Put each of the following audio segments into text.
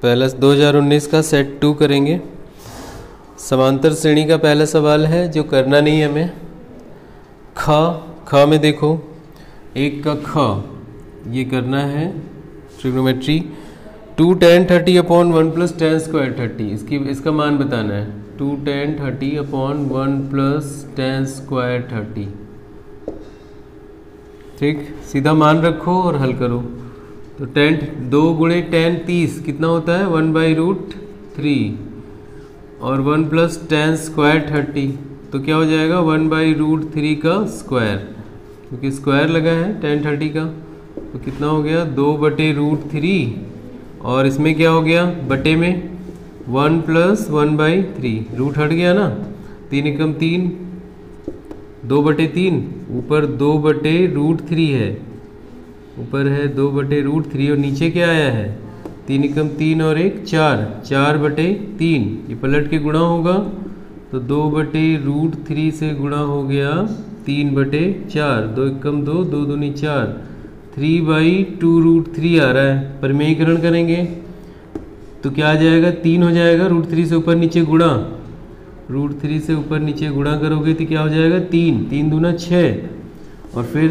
पहला 2019 का सेट 2 करेंगे। समांतर श्रेणी का पहला सवाल है जो करना नहीं है हमें। ख में देखो एक का ख ये करना है trigonometry 2 tan 30 upon 1 plus tan square 30 इसका मान बताना है 2 tan 30 upon 1 plus tan square 30। ठीक, सीधा मान रखो और हल करो। तो tan 2 गुणे tan 30 कितना होता है 1/√3 और 1 प्लस tan स्क्वायर 30 तो क्या हो जाएगा 1/√3 का स्क्वायर, क्योंकि स्क्वायर लगा है tan 30 का। तो कितना हो गया 2/√3 और इसमें क्या हो गया बटे में 1 प्लस 1/3 रूट हट गया ना, 3 एकम 3 2/3 ऊपर 2/√3 है, ऊपर है 2/√3 और नीचे क्या आया है 3 एकम 3 और 1 4 4/3 ये पलट के गुणा होगा तो 2/√3 से गुणा हो गया 3/4 2 एकम 2 2 दूनी 4 3/2√3 आ रहा है। परिमेयीकरण करेंगे तो क्या आ जाएगा 3 हो जाएगा √3 से ऊपर नीचे गुणा, √3 से ऊपर नीचे गुणा करोगे तो क्या हो जाएगा 3 3 दूना 6 और फिर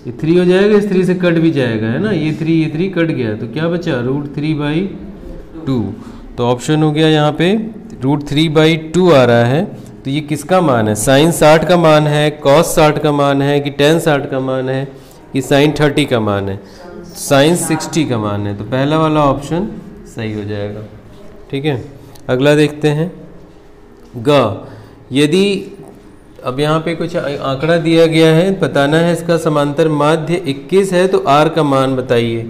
ये 3 हो जाएगा, इस 3 से कट भी जाएगा है ना, ये 3 कट गया तो क्या बचा √3/2। तो ऑप्शन हो गया यहाँ पे √3/2 आ रहा है। तो ये किसका मान है, साइन 60 का मान है, कॉस 60 का मान है कि tan 60 का मान है कि साइन 30 का मान है, साइन 60 का मान है। तो पहला वाला ऑप्शन सही हो जाएगा। ठीक है, अगला देखते हैं ग। यदि अब यहाँ पे कुछ आंकड़ा दिया गया है, बताना है इसका समांतर माध्य 21 है तो r का मान बताइए।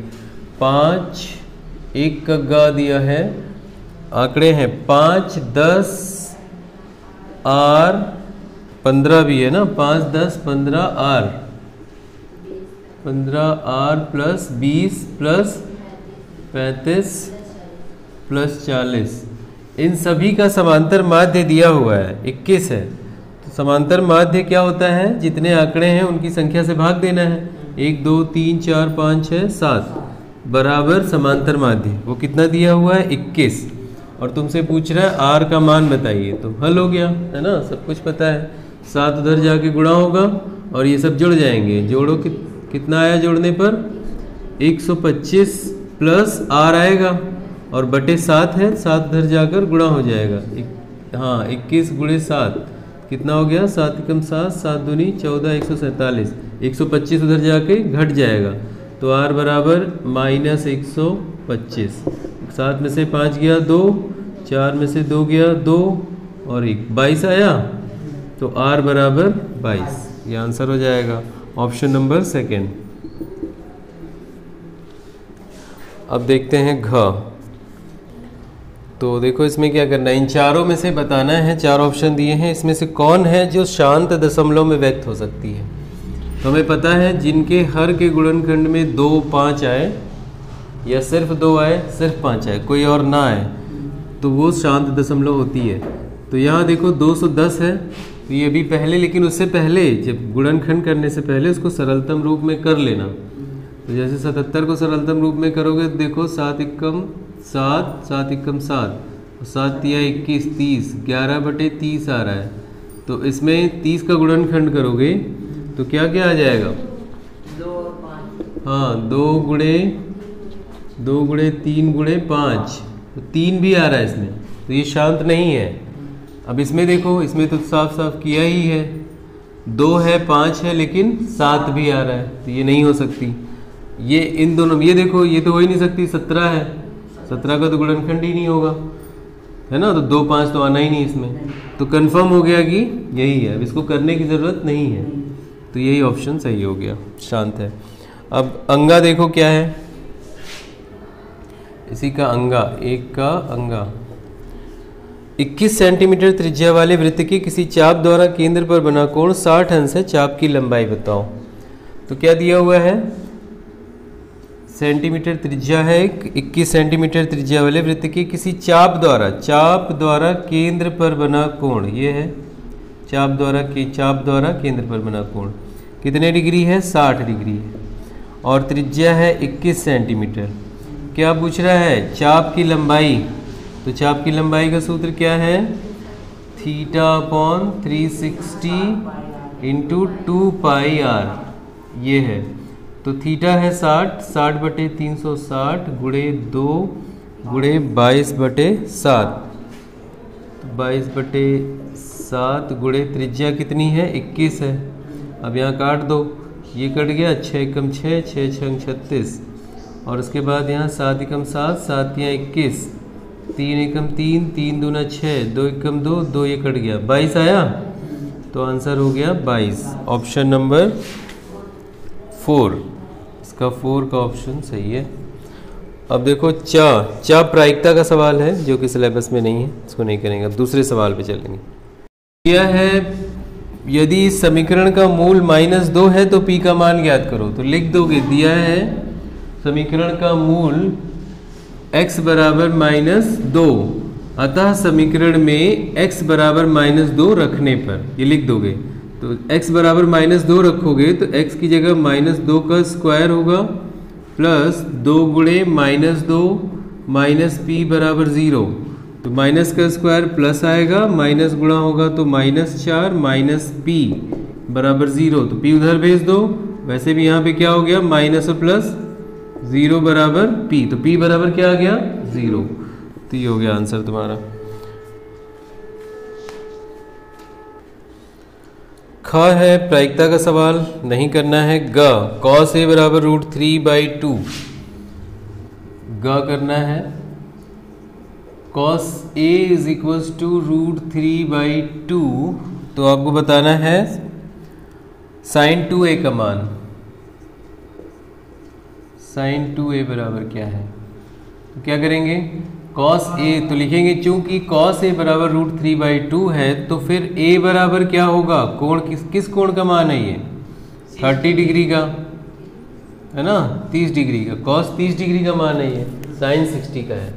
5 1 का ग दिया है, आंकड़े हैं 5 10 r 15 भी है ना, 5 10 15 r 15r plus 20 plus 35 plus 40 इन सभी का समांतर माध्य दिया हुआ है 21 है। तो समांतर माध्य क्या होता है, जितने आंकड़े हैं उनकी संख्या से भाग देना है, 1 2 3 4 5 6 7 बराबर समांतर माध्य वो कितना दिया हुआ है 21 और तुमसे पूछ रहा है r का मान बताइए। तो हल हो गया है ना, सब कुछ पता है, 7 उधर जाके गुणा होगा और ये सब जुड़ जाएंगे। जोड़ो कितना आया जोड़ने पर 125 प्लस r आएगा और बटे 7 है, 7 उधर जाकर गुणा हो जाएगा। हाँ 21 गुणे 7 कितना हो गया 7 एकम 7 7 दूनी 14 147 125 उधर जाके घट जाएगा तो r बराबर -125। 7 में से 5 गया 2, 4 में से 2 गया 2 और 1 22 आया तो r बराबर 22। ये आंसर हो जाएगा ऑप्शन नंबर सेकेंड। अब देखते हैं घ। तो देखो इसमें क्या करना है, इन चारों में से बताना है, 4 ऑप्शन दिए हैं, इसमें से कौन है जो शांत दशमलव में व्यक्त हो सकती है। तो हमें पता है जिनके हर के गुणनखंड में 2 5 आए या सिर्फ 2 आए सिर्फ 5 आए कोई और ना आए तो वो शांत दशमलव होती है। तो यहाँ देखो 210 है तो ये भी पहले, लेकिन उससे पहले जब गुणनखंड करने से पहले उसको सरलतम रूप में कर लेना। तो जैसे 77 को सरलतम रूप में करोगे तो देखो 7 एकम 7 7 एकम 7 7 तिया 21 30 11/30 आ रहा है। तो इसमें 30 का गुणनखंड करोगे तो क्या क्या आ जाएगा 2 और 5। हाँ 2 गुणे 3 गुणे 5 तो 3 भी आ रहा है इसमें, तो ये शांत नहीं है। अब इसमें देखो, इसमें तो साफ साफ किया ही है, 2 है 5 है लेकिन 7 भी आ रहा है तो ये नहीं हो सकती। ये इन दोनों ये देखो ये तो हो ही नहीं सकती, 17 है, 17 का तो गुणनखंड ही नहीं होगा है ना, तो 2 5 तो आना ही नहीं इसमें। तो कंफर्म हो गया कि यही है, अब इसको करने की ज़रूरत नहीं है, तो यही ऑप्शन सही हो गया, शांत है। अब अंगा देखो क्या है, इसी का अंगा, एक का अंगा 21 सेंटीमीटर त्रिज्या वाले वृत्त की किसी चाप द्वारा केंद्र पर बना कोण 60 अंश है, चाप की लंबाई बताओ। तो क्या दिया हुआ है, सेंटीमीटर त्रिज्या है, 21 सेंटीमीटर त्रिज्या वाले वृत्त की किसी चाप द्वारा केंद्र पर बना कोण, ये है चाप द्वारा केंद्र पर बना कोण कितने डिग्री है, 60 डिग्री है और त्रिज्या है 21 सेंटीमीटर। क्या पूछ रहा है? चाप की लंबाई। तो चाप की लंबाई का सूत्र क्या है? थीटा अपॉन 360 इंटू 2πr, ये है। तो थीटा है 60/360 गुणे 2 गुणे 22/7, 22/7 गुणे त्रिज्या कितनी है? 21 है। अब यहाँ काट दो, ये कट गया, 6 एकम 6, 6 6 36, और उसके बाद यहाँ 7 एकम 7, 7 यहाँ 21, 3 एकम 3, 3 दूना 6, 2 एकम 2, 2 ये कट गया, 22 आया। तो आंसर हो गया 22, ऑप्शन नंबर 4, इसका 4 का ऑप्शन सही है। अब देखो चा प्रायिकता का सवाल है जो कि सिलेबस में नहीं है, इसको नहीं करेंगे। अब दूसरे सवाल पे चलेंगे। यह है, यदि इस समीकरण का मूल -2 है तो p का मान ज्ञात करो। तो लिख दोगे, दिया है समीकरण का मूल x बराबर -2, अतः समीकरण में x बराबर -2 रखने पर, ये लिख दोगे। तो x बराबर -2 रखोगे तो x की जगह -2 का स्क्वायर होगा प्लस 2 गुणे -2 माइनस p बराबर 0। तो माइनस का स्क्वायर प्लस आएगा, माइनस गुणा होगा तो -4 माइनस p बराबर 0। तो p उधर भेज दो। वैसे भी यहाँ पे क्या हो गया? माइनस और प्लस, 0 बराबर p। तो p बराबर क्या आ गया? 0। तो ये हो गया आंसर तुम्हारा। ख है प्रायिकता का सवाल, नहीं करना है। ग cos a बराबर √3/2, ग करना है। cos a is equals to √3/2, तो आपको बताना है sin 2a का मान। sin 2a बराबर क्या है? तो क्या करेंगे? cos a तो लिखेंगे, चूंकि cos a बराबर √3/2 है तो फिर a बराबर क्या होगा? कोण, किस कोण का मान है ये? 30 डिग्री का, है ना, 30 डिग्री का। cos 30 डिग्री का मान है ये, sin 60 का है।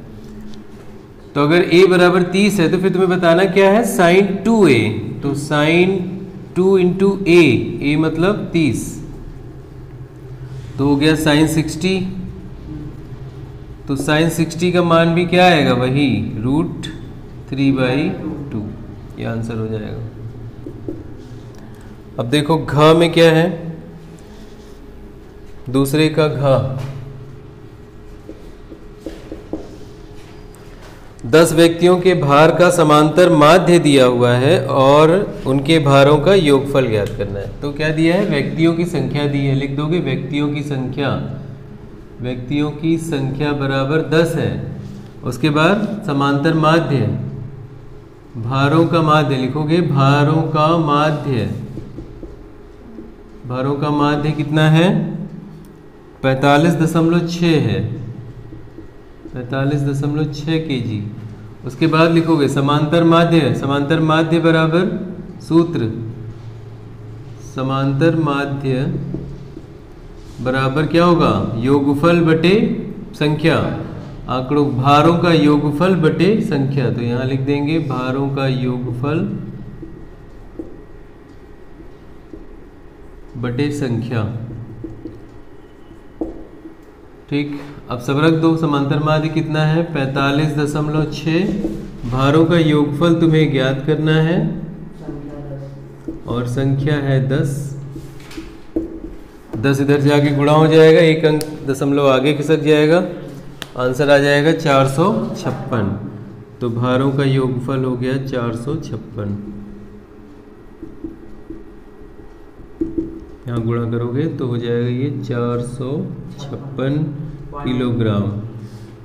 तो अगर a बराबर 30 है तो फिर तुम्हें बताना क्या है? sin 2a। तो sin 2 इंटू a मतलब 30, तो हो गया sin 60। तो sin 60 का मान भी क्या आएगा? वही √3/2, ये आंसर हो जाएगा। अब देखो घ में क्या है? दूसरे का घ, 10 व्यक्तियों के भार का समांतर माध्य दिया हुआ है और उनके भारों का योगफल ज्ञात करना है। तो क्या दिया है? व्यक्तियों की संख्या दी है, लिख दोगे व्यक्तियों की संख्या। व्यक्तियों की संख्या बराबर 10 है। उसके बाद समांतर माध्य, भारों का माध्य लिखोगे, भारों का माध्य, भारों का माध्य कितना है? 45.6 है, 45.6 kg। उसके बाद लिखोगे समांतर माध्य, समांतर माध्य बराबर सूत्र, समांतर माध्य बराबर क्या होगा? योगफल बटे संख्या, आंकड़ों भारों का योगफल बटे संख्या। तो यहां लिख देंगे भारों का योगफल बटे संख्या। ठीक, अब सब रख दो। समांतर माध्य कितना है? 45.6। भारों का योगफल तुम्हें ज्ञात करना है और संख्या है 10। 10 इधर से आगे गुणा हो जाएगा, एक अंक दशमलव आगे खिसक जाएगा, आंसर आ जाएगा 456। तो भारों का योगफल हो गया 456। यहाँ गुणा करोगे तो हो जाएगा ये 456 किलोग्राम।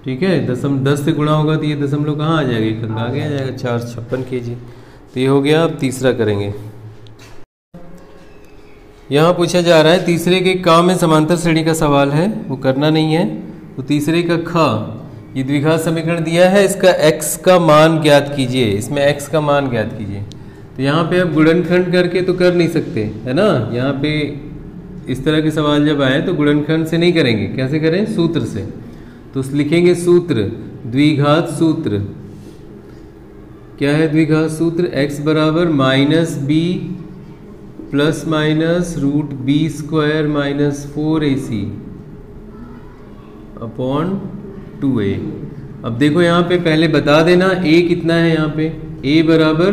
ठीक है, 10 से गुणा होगा तो ये दशमलव कहाँ आ जाएगा? एक अंक आगे आ जाएगा, 456 kg। तो ये हो गया। अब तीसरा करेंगे। यहाँ पूछा जा रहा है तीसरे के काम में समांतर श्रेणी का सवाल है, वो करना नहीं है। तो तीसरे का ख, ये द्विघात समीकरण दिया है, इसका x का मान ज्ञात कीजिए। इसमें x का मान ज्ञात कीजिए। तो यहाँ पे अब गुणनखंड करके तो कर नहीं सकते, है ना। यहाँ पे इस तरह के सवाल जब आए तो गुणनखंड से नहीं करेंगे, कैसे करें? सूत्र से। तो लिखेंगे सूत्र, द्विघात सूत्र। क्या है द्विघात सूत्र? x बराबर -b plus minus √b² - 4ac upon 2a। अब देखो यहाँ पे पहले बता देना a कितना है, यहाँ पे a बराबर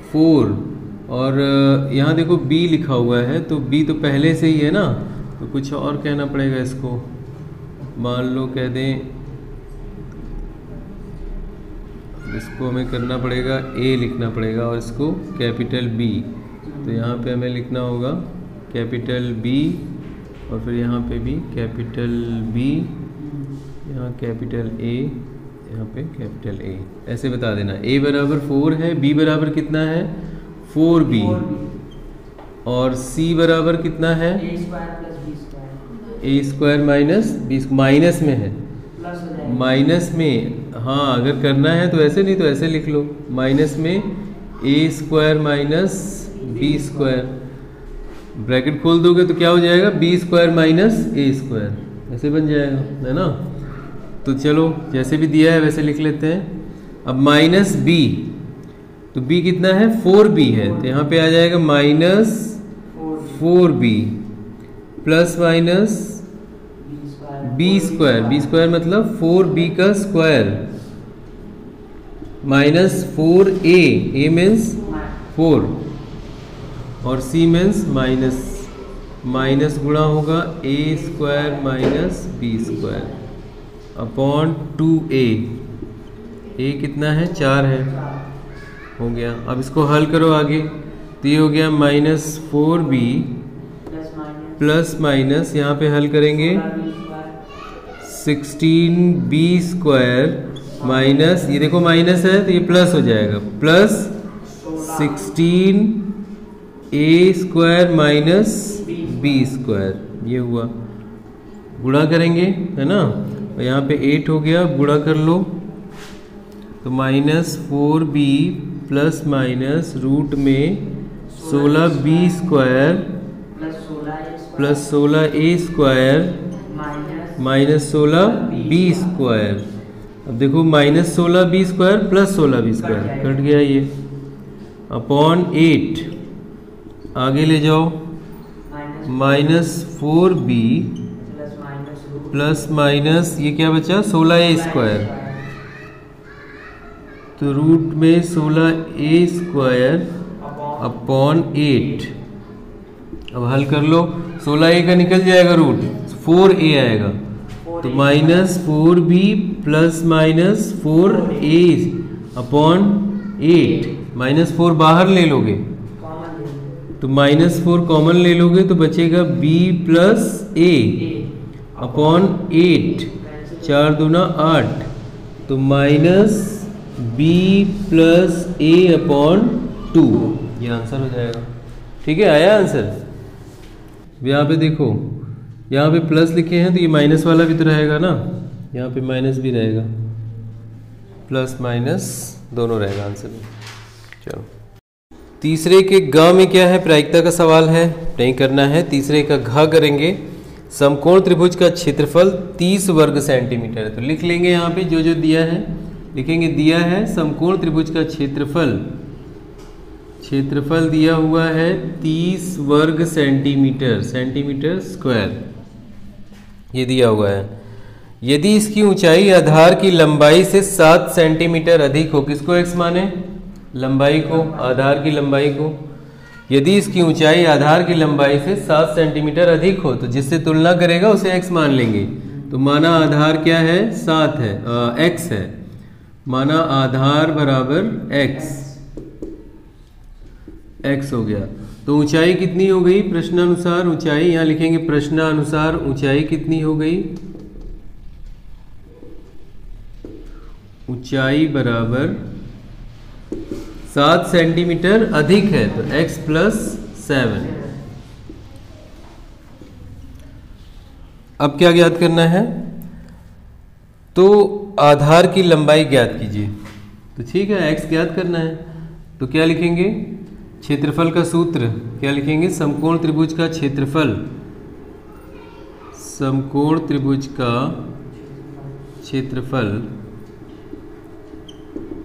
4 और यहाँ देखो b लिखा हुआ है, तो b तो पहले से ही है ना, तो कुछ और कहना पड़ेगा इसको। मान लो कह दें, इसको हमें करना पड़ेगा a लिखना पड़ेगा और इसको कैपिटल B। तो यहाँ पे हमें लिखना होगा कैपिटल B और फिर यहाँ पे भी कैपिटल B, यहाँ कैपिटल A, यहाँ पे कैपिटल A, ऐसे बता देना। a बराबर 4 है, b बराबर कितना है 4b और c बराबर कितना है a square minus b, minus में है, माइनस में। हाँ अगर करना है तो ऐसे, नहीं तो ऐसे लिख लो, माइनस में a square minus b square, bracket खोल दोगे तो क्या हो जाएगा b square minus a square, ऐसे बन जाएगा, है ना। तो चलो जैसे भी दिया है वैसे लिख लेते हैं। अब माइनस b, तो b कितना है 4b है, तो यहाँ पे आ जाएगा minus 4b plus minus b square, b square मतलब 4b का square minus 4a, a means 4 और c मीन्स माइनस, माइनस गुणा होगा a square minus b square upon 2a। a कितना है 4 है, हो गया। अब इसको हल करो आगे, तो ये हो गया माइनस 4b प्लस माइनस, यहाँ पे हल करेंगे 16b स्क्वायर माइनस, ये देखो माइनस है तो ये प्लस हो जाएगा, plus 16a square minus b square, ये हुआ। गुणा करेंगे, है ना, और यहाँ पे 8 हो गया, गुणा कर लो तो minus 4b plus minus root में 16b square plus 16a square minus 16b square. अब देखो minus 16b square plus 16b square cut गया ये, अपॉन 8 आगे ले जाओ, माइनस 4b प्लस माइनस ये क्या बचा 16a स्क्वायर, तो रूट में 16a स्क्वायर अपॉन 8। अब हल कर लो, 16a का निकल जाएगा रूट, 4a आएगा, तो minus 4b plus minus 4a upon 8, minus 4 बाहर ले लोगे तो माइनस 4 कॉमन ले लोगे तो बचेगा b प्लस a अपॉन 8, 4 दूना 8, तो minus b plus a upon 2, ये आंसर हो जाएगा। ठीक है, आया आंसर। यहाँ पे देखो, यहाँ पे प्लस लिखे हैं तो ये माइनस वाला भी तो रहेगा ना, यहाँ पे माइनस भी रहेगा, प्लस माइनस दोनों रहेगा आंसर में। चलो तीसरे के ग में क्या है, प्रायिकता का सवाल है, नहीं करना है। तीसरे का घ करेंगे। समकोण त्रिभुज का क्षेत्रफल 30 वर्ग सेंटीमीटर है, तो लिख लेंगे यहाँ पे जो जो दिया है, लिखेंगे दिया है समकोण त्रिभुज का क्षेत्रफल, क्षेत्रफल दिया हुआ है 30 वर्ग सेंटीमीटर, सेंटीमीटर स्क्वायर, ये दिया हुआ है। यदि इसकी ऊंचाई आधार की लंबाई से 7 सेंटीमीटर अधिक हो, किसको x माने, लंबाई को, आधार की लंबाई को। यदि इसकी ऊंचाई आधार की लंबाई से 7 सेंटीमीटर अधिक हो, तो जिससे तुलना करेगा उसे x मान लेंगे। तो माना आधार क्या है 7 है, x है, माना आधार बराबर x हो गया। तो ऊंचाई कितनी हो गई प्रश्नानुसार, ऊंचाई यहाँ लिखेंगे प्रश्नानुसार ऊंचाई कितनी हो गई, ऊंचाई बराबर 7 सेंटीमीटर अधिक है, तो x प्लस 7। अब क्या ज्ञात करना है, तो आधार की लंबाई ज्ञात कीजिए। तो ठीक है, x ज्ञात करना है, तो क्या लिखेंगे, क्षेत्रफल का सूत्र क्या लिखेंगे, समकोण त्रिभुज का क्षेत्रफल, समकोण त्रिभुज का क्षेत्रफल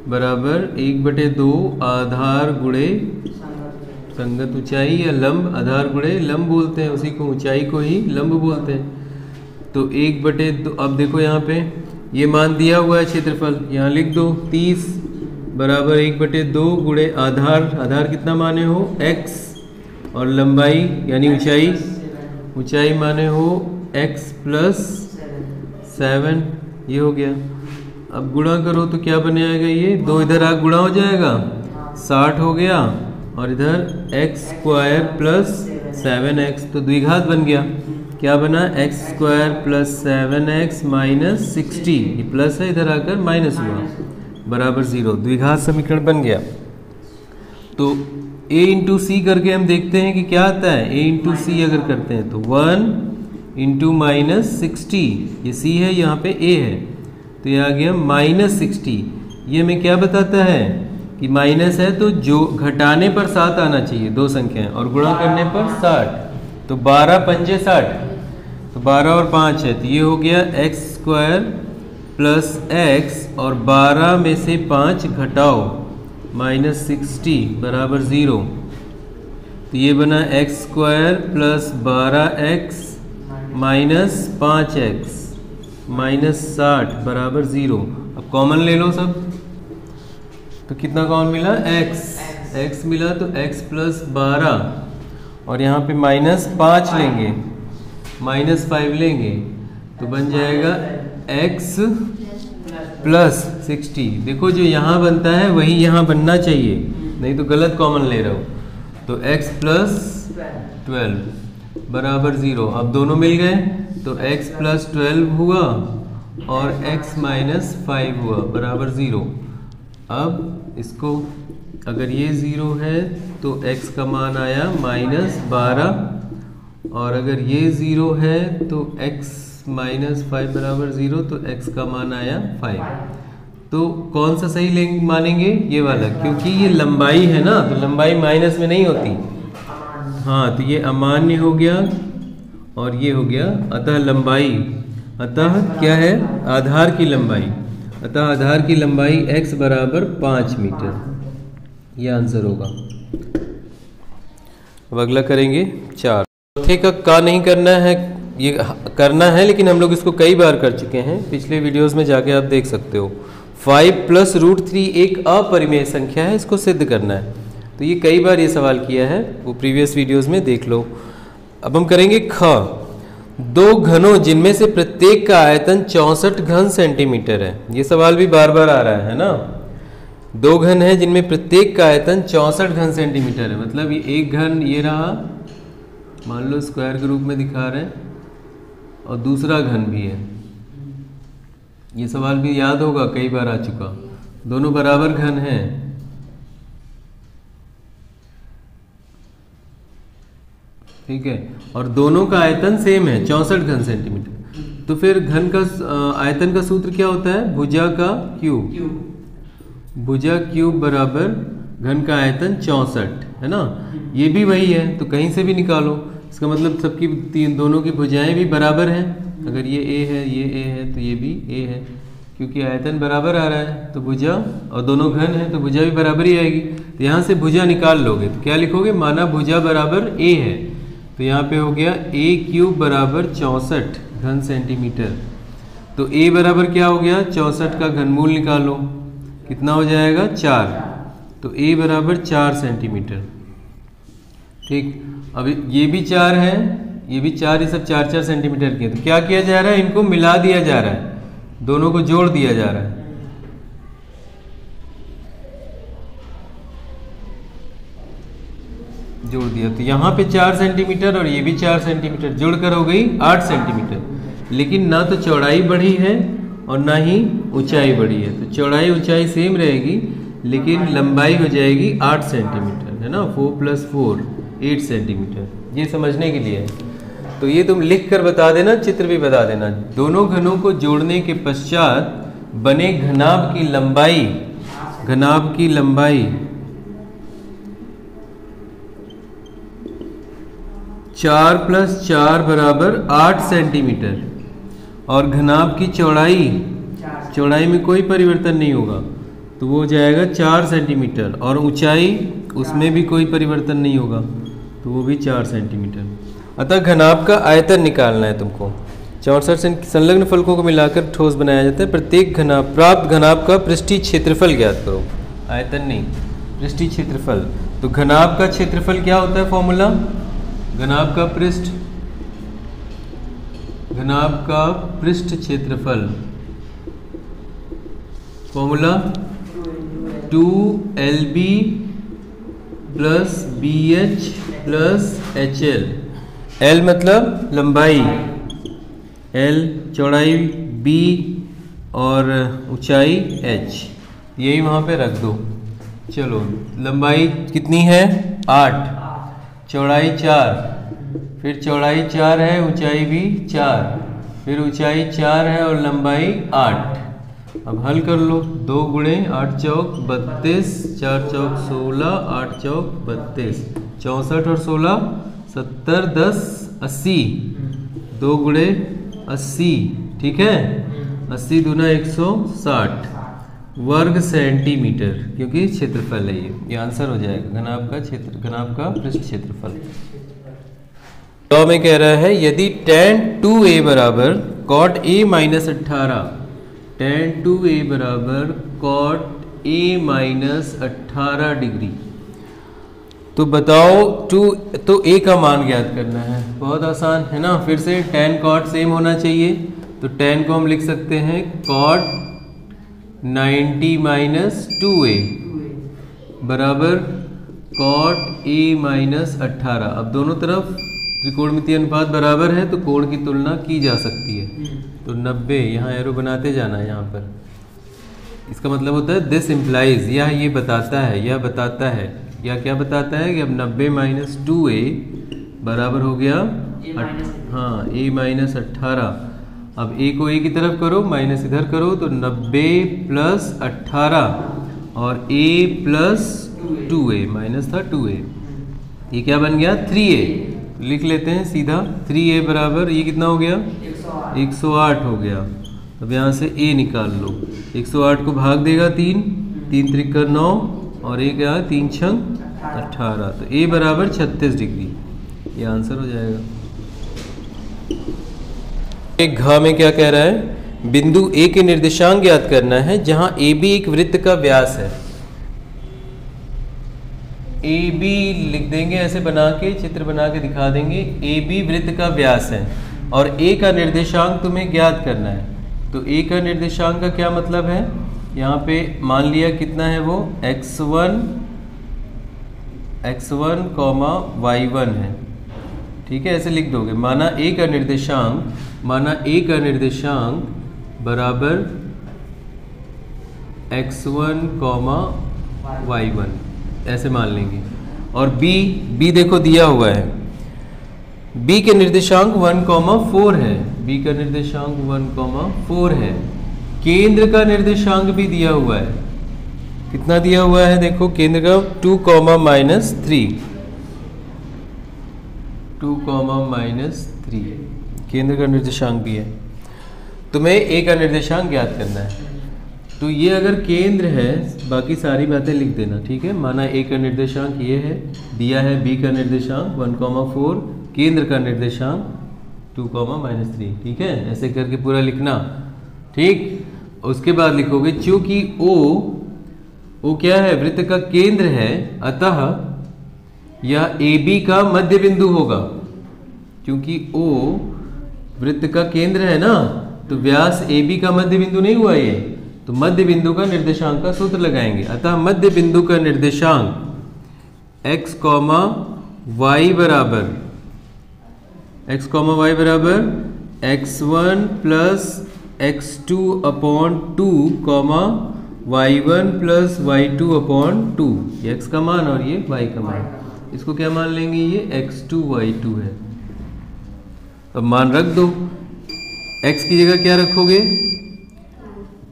बराबर 1/2 आधार गुणे संगत ऊंचाई, या लंब, आधार गुणे लंब बोलते हैं, उसी को ऊंचाई को ही लंब बोलते हैं। तो 1/2, अब देखो यहाँ पे ये मान दिया हुआ है क्षेत्रफल, यहाँ लिख दो 30 बराबर 1/2 गुणे आधार कितना माने हो x, और लंबाई यानी ऊंचाई माने हो x + 7, ये हो गया। अब गुणा करो तो क्या बन जाएगा, ये 2 इधर आ गुणा हो जाएगा 60 हो गया, और इधर x² + 7x, तो द्विघात बन गया। क्या बना, x² + 7x - 60, ये प्लस है इधर आकर माइनस हुआ, बराबर 0। द्विघात समीकरण बन गया। तो a × c करके हम देखते हैं कि क्या आता है। a × c अगर करते हैं तो 1 × -60, ये c है, यहाँ पे a है, तो ये आ गया -60। ये हमें क्या बताता है कि माइनस है तो जो घटाने पर 7 आना चाहिए, दो संख्याएं, और गुणा करने पर 60, तो 12 × 5 = 60, तो 12 और 5 है, तो ये हो गया x² + x, और 12 में से 5 घटाओ -60 बराबर 0, तो ये बना x² + 12x - 5x -60 बराबर 0। अब कॉमन ले लो सब, तो कितना कॉमन मिला, x मिला, तो x + 12, और यहाँ पे -5 लेंगे, -5 लेंगे, तो बन जाएगा x + 60। देखो जो यहाँ बनता है वही यहाँ बनना चाहिए, नहीं तो गलत कॉमन ले रहा हो। तो x + 12 बराबर 0। अब दोनों मिल गए, तो x + 12 हुआ और x - 5 हुआ बराबर 0। अब इसको अगर ये 0 है तो x का मान आया -12, और अगर ये 0 है तो x - 5 बराबर 0, तो x का मान आया 5। तो कौन सा सही मानेंगे, ये वाला, क्योंकि ये लंबाई है ना, तो लंबाई माइनस में नहीं होती। हाँ, तो ये अमान्य हो गया और ये हो गया, अतः लंबाई, अतः क्या है, आधार की लंबाई, अतः आधार की लंबाई x बराबर 5 मीटर, ये आंसर होगा। अब अगला करेंगे 4। चौथे का नहीं करना है, ये करना है, लेकिन हम लोग इसको कई बार कर चुके हैं, पिछले वीडियोस में जाके आप देख सकते हो। 5 + √3 एक अपरिमेय संख्या है, इसको सिद्ध करना है। तो ये कई बार ये सवाल किया है, वो प्रीवियस वीडियोस में देख लो। अब हम करेंगे ख। 2 घनों जिनमें से प्रत्येक का आयतन 64 घन सेंटीमीटर है। ये सवाल भी बार बार आ रहा है ना। 2 घन है जिनमें प्रत्येक का आयतन 64 घन सेंटीमीटर है, मतलब ये एक घन ये रहा, मान लो स्क्वायर के रूप में दिखा रहे हैं, और दूसरा घन भी है। ये सवाल भी याद होगा, कई बार आ चुका। दोनों बराबर घन हैं, ठीक है, और दोनों का आयतन सेम है 64 घन सेंटीमीटर। तो फिर घन का आयतन का सूत्र क्या होता है, भुजा का क्यूब। भुजा क्यूब बराबर घन का आयतन 64 है ना। ये भी वही है, तो कहीं से भी निकालो, इसका मतलब सबकी दोनों की भुजाएं भी बराबर हैं। अगर ये a है, ये a है, तो ये भी a है, क्योंकि आयतन बराबर आ रहा है, तो भुजा, और दोनों घन है तो भुजा भी बराबर ही आएगी। तो यहाँ से भुजा निकाल लोगे तो क्या लिखोगे, माना भुजा बराबर a है, तो यहाँ पे हो गया a³ बराबर 64 घन सेंटीमीटर। तो a बराबर क्या हो गया, 64 का घनमूल निकालो, कितना हो जाएगा 4, तो a बराबर 4 सेंटीमीटर। ठीक, अब ये भी 4 है, ये भी 4, ये सब 4-4 सेंटीमीटर के। तो क्या किया जा रहा है, इनको मिला दिया जा रहा है, दोनों को जोड़ दिया जा रहा है। जोड़ दिया तो यहाँ पे 4 सेंटीमीटर और ये भी 4 सेंटीमीटर, जोड़कर हो गई 8 सेंटीमीटर। लेकिन ना तो चौड़ाई बढ़ी है और ना ही ऊंचाई बढ़ी है, तो चौड़ाई ऊंचाई सेम रहेगी, लेकिन लंबाई हो जाएगी 8 सेंटीमीटर, है ना। 4 + 4 8 सेंटीमीटर, ये समझने के लिए है। तो ये तुम लिख कर बता देना, चित्र भी बता देना। दोनों घनों को जोड़ने के पश्चात बने घनाभ की लंबाई, घनाभ की लंबाई 4 + 4 बराबर 8 सेंटीमीटर, और घनाभ की चौड़ाई, चौड़ाई में कोई परिवर्तन नहीं होगा, तो वो हो जाएगा 4 सेंटीमीटर, और ऊंचाई उसमें भी कोई परिवर्तन नहीं होगा, तो वो भी 4 सेंटीमीटर। अतः घनाभ का आयतन निकालना है तुमको। 64 से संलग्न फलकों को मिलाकर ठोस बनाया जाता है। प्रत्येक घनाभ प्राप्त घनाभ का पृष्ठीय क्षेत्रफल ज्ञात करो। आयतन नहीं, पृष्ठीय क्षेत्रफल। तो घनाभ का क्षेत्रफल क्या होता है फॉर्मूला? घनाभ का पृष्ठ क्षेत्रफल formula 2LB plus BH plus HL। L मतलब लंबाई, L चौड़ाई, B और ऊंचाई H, यही वहाँ पे रख दो। चलो लंबाई कितनी है? 8, चौड़ाई 4, फिर चौड़ाई 4 है, ऊंचाई भी 4, फिर ऊंचाई 4 है और लंबाई 8। अब हल कर लो। 2 गुणे 8 चौक 32, 4 चौक 16, 8 चौक 32, 64 और 16 70, 10 80, 2 गुणे 80, ठीक है। 80 दूना 160 वर्ग सेंटीमीटर, क्योंकि क्षेत्रफल है ये आंसर हो जाएगा। घनाभ का पृष्ठ क्षेत्रफल। तो में कह रहा है यदि tan 2a बराबर cot a minus 18, tan 2a बराबर cot a माइनस 18 डिग्री, तो बताओ तो a का मान ज्ञात करना है। बहुत आसान है ना। फिर से tan cot सेम होना चाहिए, तो tan को हम लिख सकते हैं cot 90 माइनस 2a बराबर cot a माइनस 18। अब दोनों तरफ त्रिकोणमितीय अनुपात बराबर है तो कोण की तुलना की जा सकती है। तो 90, यहाँ एरो बनाते जाना है यहाँ पर। इसका मतलब होता है दिस इम्प्लाइज, ये बताता है, या क्या बताता है कि अब 90 माइनस 2a बराबर हो गया a माइनस 18। अब a को a की तरफ करो, माइनस इधर करो, तो 90 प्लस 18 और a प्लस 2a, माइनस था 2a, ये क्या बन गया 3a। लिख लेते हैं सीधा। 3a बराबर ये कितना हो गया 108 हो गया। अब यहाँ से a निकाल लो। 108 को भाग देगा 3, 3 त्रिक 9 और a क्या 3 छंग 18, तो a बराबर 36 डिग्री, ये आंसर हो जाएगा। एक घ में क्या कह रहा है? बिंदु A के निर्देशांक ज्ञात करना है जहां AB एक वृत्त का व्यास है। AB लिख देंगे, ऐसे बना के चित्र बना के दिखा देंगे। AB वृत्त का व्यास है और A का निर्देशांक तुम्हें ज्ञात करना है। तो A का निर्देशांक का क्या मतलब है? यहाँ पे मान लिया कितना है वो x1, y1 है, ठीक है। ऐसे लिख दोगे। माना A का निर्देशांक बराबर x1, y1, ऐसे मान लेंगे। और B देखो दिया हुआ है, B के निर्देशांक 1,4 है, B का निर्देशांक 1,4 है। केंद्र का निर्देशांक भी दिया हुआ है। कितना दिया हुआ है देखो, केंद्र का 2, -3, 2, -3 केंद्र का निर्देशांक भी है। तुम्हें A का निर्देशांक ज्ञात करना है। तो ये अगर केंद्र है, बाकी सारी बातें लिख देना, ठीक है। माना A का निर्देशांक ये है, दिया है B का निर्देशांक 1,4, केंद्र का निर्देशांक 2, -3, ठीक है। ऐसे करके पूरा लिखना, ठीक। उसके बाद लिखोगे चूंकि O क्या है? वृत्त का केंद्र है, अतः यह AB का मध्य बिंदु होगा। क्योंकि O वृत्त का केंद्र है ना, तो व्यास AB का मध्य बिंदु नहीं हुआ ये, तो मध्य बिंदु का निर्देशांक का सूत्र लगाएंगे। अतः मध्य बिंदु का निर्देशांक x, y बराबर x1 plus x2 upon 2, y1 plus y2 upon 2, ये x का मान और ये y का मान। इसको क्या मान लेंगे? ये x2 y2 है। अब मान रख दो। x की जगह क्या रखोगे?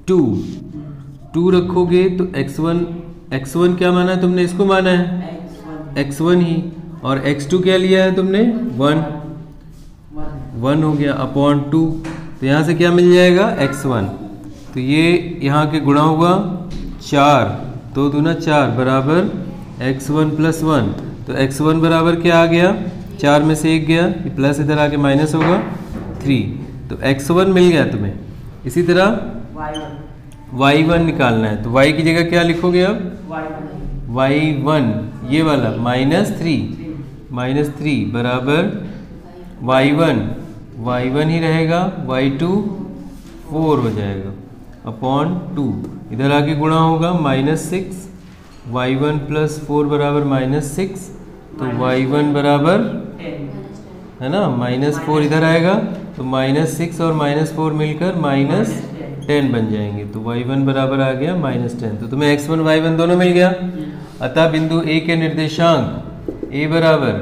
2 रखोगे तो x1 क्या माना है तुमने? इसको माना है x1 ही। और x2 क्या लिया है तुमने? 1 हो गया अपॉन 2। तो यहाँ से क्या मिल जाएगा? x1। तो ये यहाँ के गुणा हुआ 4, 2 दूना 4 बराबर x1 प्लस 1। तो x1 बराबर क्या आ गया? 4 में से 1 गया, प्लस इधर आके माइनस होगा 3। तो x1 मिल गया तुम्हें। इसी तरह y1 निकालना है, तो y की जगह क्या लिखोगे अब? y1 ये वाला -3 बराबर y1 ही रहेगा, y2 4 हो जाएगा अपॉन 2। इधर आके गुणा होगा -6, y1 + 4 बराबर -6, तो y1 बराबर है ना -4 इधर आएगा, तो -6 और -4 मिलकर -10 बन जाएंगे, तो y1 बराबर आ गया -10। तो तुम्हें x1 y1 दोनों मिल गया। अतः बिंदु A के निर्देशांक A बराबर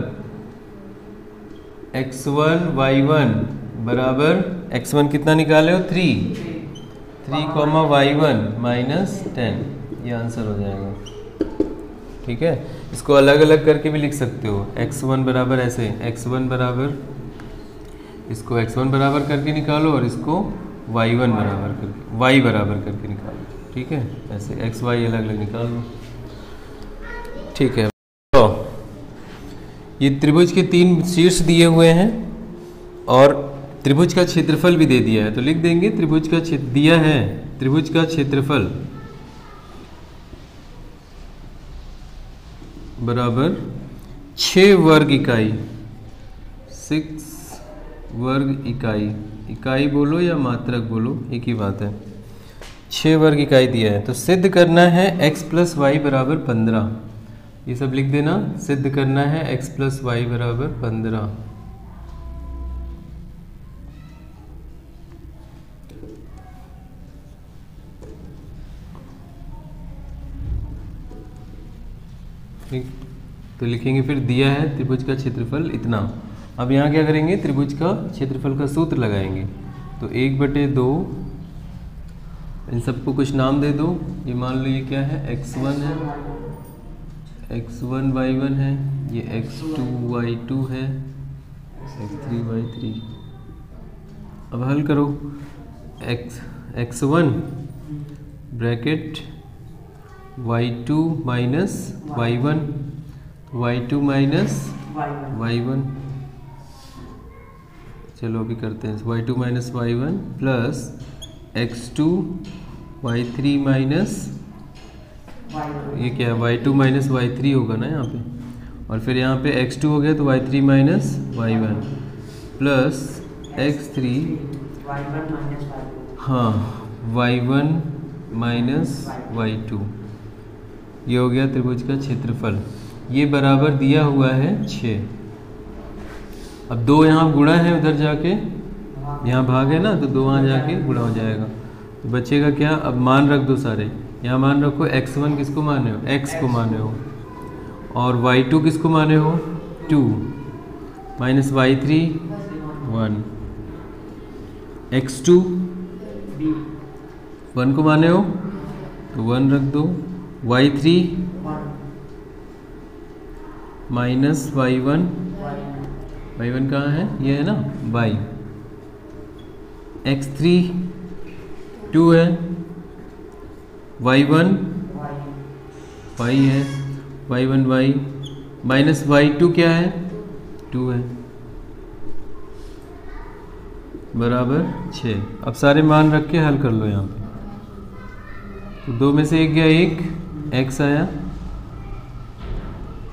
x1 y1 बराबर x1 कितना निकाले हो? 3 y1 -10, ये आंसर हो जाएगा। ठीक है, इसको अलग अलग करके भी लिख सकते हो। x1 बराबर ऐसे, x1 बराबर, इसको x1 बराबर करके निकालो और इसको y1 बराबर करके, y बराबर करके निकालो। ठीक है, ऐसे x y अलग अलग निकाल लो। ठीक है, तो ये त्रिभुज के 3 शीर्ष दिए हुए हैं और त्रिभुज का क्षेत्रफल भी दे दिया है, तो लिख देंगे त्रिभुज का क्षेत्र दिया है, त्रिभुज का क्षेत्रफल बराबर 6 वर्ग इकाई, 6 वर्ग इकाई, इकाई बोलो या मात्रक बोलो एक ही बात है, 6 वर्ग इकाई दिया है। तो सिद्ध करना है x + y बराबर 15, ये सब लिख देना। सिद्ध करना है x + y बराबर 15। ठीक, तो लिखेंगे फिर दिया है त्रिभुज का क्षेत्रफल इतना। अब यहाँ क्या करेंगे? त्रिभुज का क्षेत्रफल का सूत्र लगाएंगे। तो 1/2, इन सबको कुछ नाम दे दो। ये मान लो ये क्या है? x1 है, x1 y1 है, ये x2 y2 है, x3 y3। अब हल करो। x1 bracket y2 minus y1, y2 minus y1। चलो अभी करते हैं। y2 minus y1 plus x2 y3 minus, ये क्या है? y2 माइनस y3 होगा ना यहाँ पे, और फिर यहाँ पे x2 हो गया तो y3 minus y1 plus x3, हाँ y1 माइनस y2। ये हो गया त्रिभुज का क्षेत्रफल। ये बराबर दिया हुआ है 6। अब 2 यहाँ गुणा है, उधर जाके यहाँ भाग है ना, तो 2 वहाँ जाके गुणा हो जाएगा। तो बचेगा क्या? अब मान रख दो सारे। यहाँ मान रखो x1 किसको माने हो? x को माने हो, और y2 किसको माने हो? 2 माइनस y3 1, x2 1 को माने हो तो 1 रख दो, y3 माइनस y1, y1 कहाँ है? ये है ना y, x3 2 है, y1 y है, y1 y माइनस y2 क्या है? 2 है, बराबर 6। अब सारे मान रख के हल कर लो यहाँ पे। तो 2 में से 1 गया 1, x आया,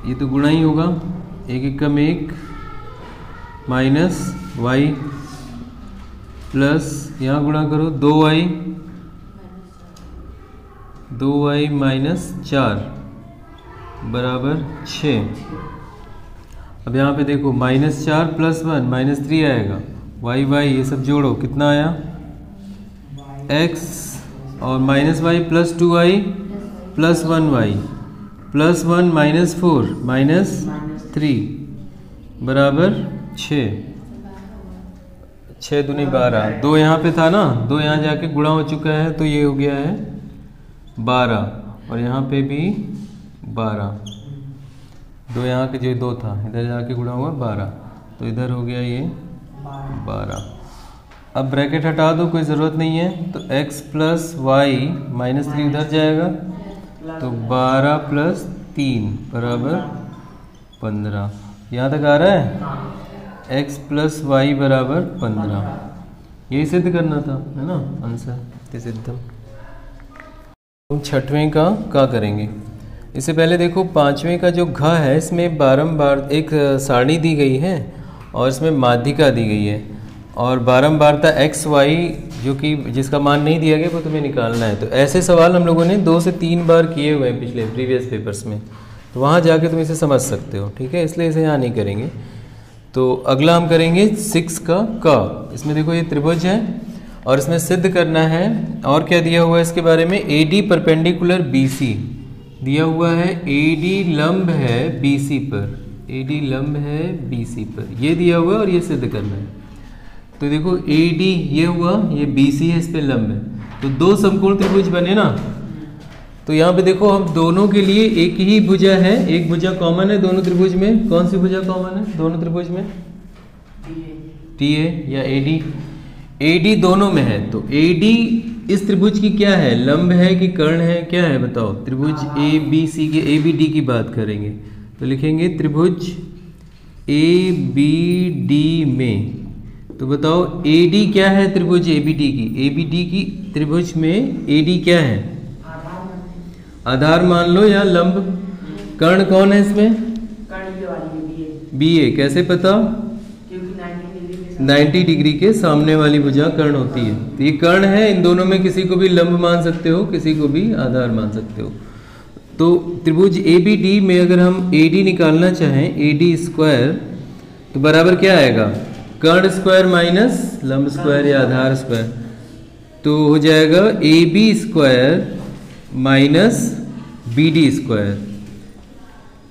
ये तो गुणा ही होगा, 1 1 कम 1 माइनस y प्लस यहाँ गुणा करो 2y माइनस 4 बराबर 6। अब यहाँ पे देखो -4 + 1 -3 आएगा, y ये सब जोड़ो कितना आया? x और -y plus 2y plus 1y plus 1 -4 -3 बराबर 6। 6 दूनी 12, 2 यहाँ पे था ना, 2 यहाँ जाके गुणा हो चुका है, तो ये हो गया है 12, और यहाँ पे भी 12। 2 यहाँ के जो 2 था, इधर जाके गुणा हुआ 12, तो इधर हो गया ये 12। अब ब्रैकेट हटा दो, कोई ज़रूरत नहीं है। तो x प्लस y -3 उधर जाएगा, तो 12 + 3 बराबर 15। यहाँ तक आ रहा है? x प्लस y बराबर 15। यही सिद्ध करना था, है ना आंसर, इति सिद्धम। हम छठवें का करेंगे। इससे पहले देखो पांचवें का जो घ है इसमें बारंबार एक सारणी दी गई है और इसमें माध्यिका दी गई है और बारंबारता एक्स वाई जो कि जिसका मान नहीं दिया गया वो तुम्हें निकालना है। तो ऐसे सवाल हम लोगों ने 2 से 3 बार किए हुए हैं पिछले प्रीवियस पेपर्स में, तो वहाँ जाके तुम इसे समझ सकते हो, ठीक है, इसलिए इसे यहाँ नहीं करेंगे। तो अगला हम करेंगे 6 का। इसमें देखो ये त्रिभुज है और इसमें सिद्ध करना है, और क्या दिया हुआ है इसके बारे में, AD परपेंडिकुलर BC दिया हुआ है, AD लंब है BC पर, AD लंब है BC पर, ये दिया हुआ है और ये सिद्ध करना है। तो देखो AD ये हुआ, ये BC है, इस पे लंब है, तो 2 समकोण त्रिभुज बने ना। तो यहाँ पे देखो हम दोनों के लिए एक ही भुजा है, एक भुजा कॉमन है दोनों त्रिभुज में। कौन सी भुजा कॉमन है दोनों त्रिभुज में? TA या AD। AD दोनों में है, तो AD इस त्रिभुज की क्या है, लंब है कि कर्ण है, क्या है बताओ? त्रिभुज ABC के ABD की बात करेंगे तो लिखेंगे त्रिभुज ABD में। तो बताओ AD क्या है त्रिभुज ABD की? ABD की त्रिभुज में AD क्या है? आधार मान लो या लंब। कर्ण कौन है इसमें? BA। कैसे पता? 90 डिग्री के सामने वाली भुजा कर्ण होती है, तो ये कर्ण है, इन दोनों में किसी को भी लंब मान सकते हो, किसी को भी आधार मान सकते हो। तो त्रिभुज ABD में अगर हम AD निकालना चाहें, AD स्क्वायर, तो बराबर क्या आएगा? कर्ण स्क्वायर माइनस लंब स्क्वायर या आधार स्क्वायर, तो हो जाएगा AB square minus BD square.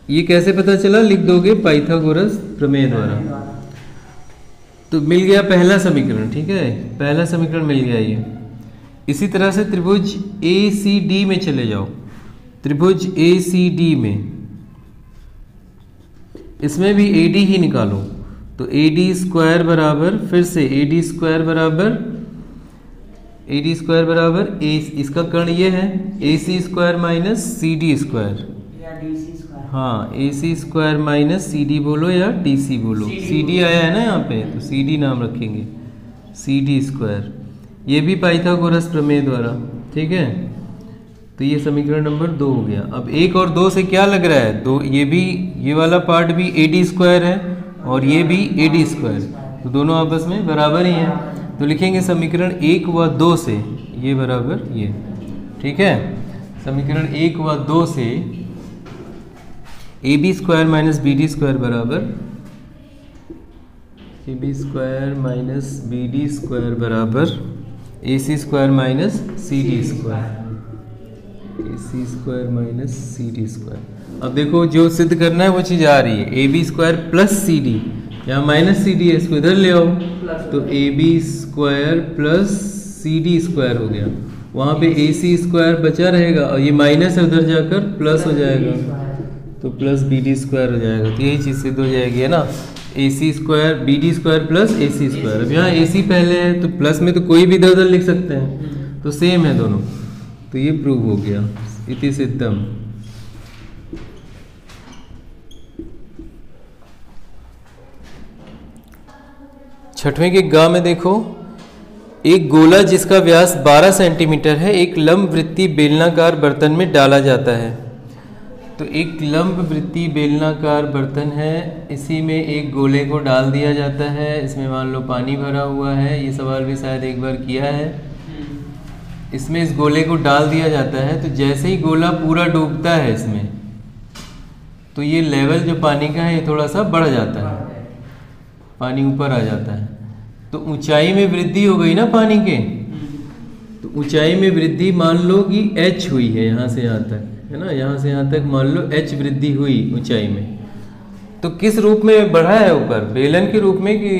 ये कैसे पता चला? लिख दोगे पाइथागोरस प्रमेय द्वारा। तो मिल गया पहला समीकरण, ठीक है, पहला समीकरण मिल गया ये। इसी तरह से त्रिभुज ACD में चले जाओ, त्रिभुज ACD में, इसमें भी AD ही निकालो। तो AD स्क्वायर बराबर, फिर से AD स्क्वायर बराबर इसका कर्ण ये है AC square minus CD square, हाँ AC स्क्वायर माइनस CD बोलो या DC बोलो, CD आया है ना यहाँ पे, तो CD नाम रखेंगे, CD स्क्वायर। ये भी पाइथागोरस प्रमेय द्वारा, ठीक है। तो ये समीकरण नंबर 2 हो गया। अब 1 और 2 से क्या लग रहा है? 2 ये भी, ये वाला पार्ट भी AD स्क्वायर है और ये भी AD स्क्वायर, तो दोनों आपस में बराबर ही हैं। तो लिखेंगे समीकरण 1 व 2 से ये बराबर ये, ठीक है। समीकरण 1 व 2 से AB square minus BD square बराबर AB square minus BD square बराबर AC square minus CD square, AC square minus CD square. अब देखो जो सिद्ध करना है वो चीज़ आ रही है, AB स्क्वायर प्लस CD, यहाँ माइनस CD है, इसको इधर ले आओ, तो AB square plus CD square हो गया, वहाँ पे AC स्क्वायर बचा रहेगा और ये माइनस है, उधर जाकर प्लस हो जाएगा, तो प्लस BD स्क्वायर हो जाएगा। तो यही चीज़ सिद्ध हो जाएगी, है ना, AC square BD square plus AC square. अब यहाँ AC पहले है तो प्लस में तो कोई भी इधर उधर लिख सकते हैं, तो सेम है दोनों, तो ये प्रूव हो गया, इति सिद्धम। छठवें के गा में देखो, एक गोला जिसका व्यास 12 सेंटीमीटर है एक लंब वृत्तीय बेलनाकार बर्तन में डाला जाता है। तो एक लंब वृत्तीय बेलनाकार बर्तन है, इसी में एक गोले को डाल दिया जाता है, इसमें मान लो पानी भरा हुआ है, ये सवाल भी शायद एक बार किया है। इसमें इस गोले को डाल दिया जाता है, तो जैसे ही गोला पूरा डूबता है इसमें, तो ये लेवल जो पानी का है ये थोड़ा सा बढ़ जाता है, पानी ऊपर आ जाता है, तो ऊंचाई में वृद्धि हो गई ना पानी के। तो ऊंचाई में वृद्धि मान लो कि h हुई है, यहाँ से यहाँ तक, है ना, यहाँ से यहाँ तक मान लो h वृद्धि हुई ऊंचाई में। तो किस रूप में बढ़ा है ऊपर? बेलन के रूप में कि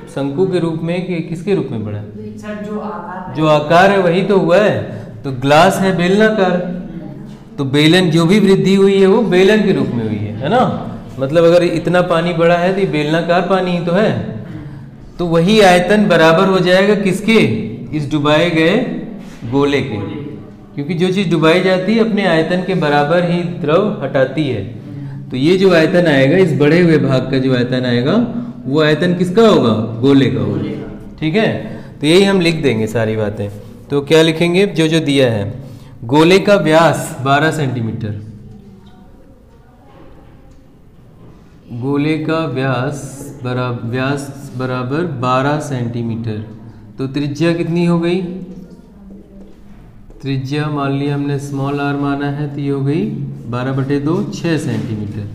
शंकु के रूप में कि किसके रूप में बढ़ा है? जो आकार है वही तो हुआ है, तो ग्लास है बेलनाकार, तो बेलन जो भी वृद्धि हुई है वो बेलन के रूप में हुई है ना। मतलब अगर इतना पानी बढ़ा है तो ये बेलनाकार पानी ही तो है, तो वही आयतन बराबर हो जाएगा किसके? इस डुबाए गए गोले के, क्योंकि जो चीज़ डुबाई जाती है अपने आयतन के बराबर ही द्रव हटाती है। तो ये जो आयतन आएगा, इस बढ़े हुए भाग का जो आयतन आएगा, वो आयतन किसका होगा? गोले का होगा, ठीक है। तो यही हम लिख देंगे सारी बातें। तो क्या लिखेंगे जो जो दिया है। गोले का व्यास 12 सेंटीमीटर, गोले का व्यास बराबर 12 सेंटीमीटर। तो त्रिज्या कितनी हो गई? त्रिज्या मान लिया हमने स्मॉल आर माना है, तो ये हो गई 12/2 6 सेंटीमीटर।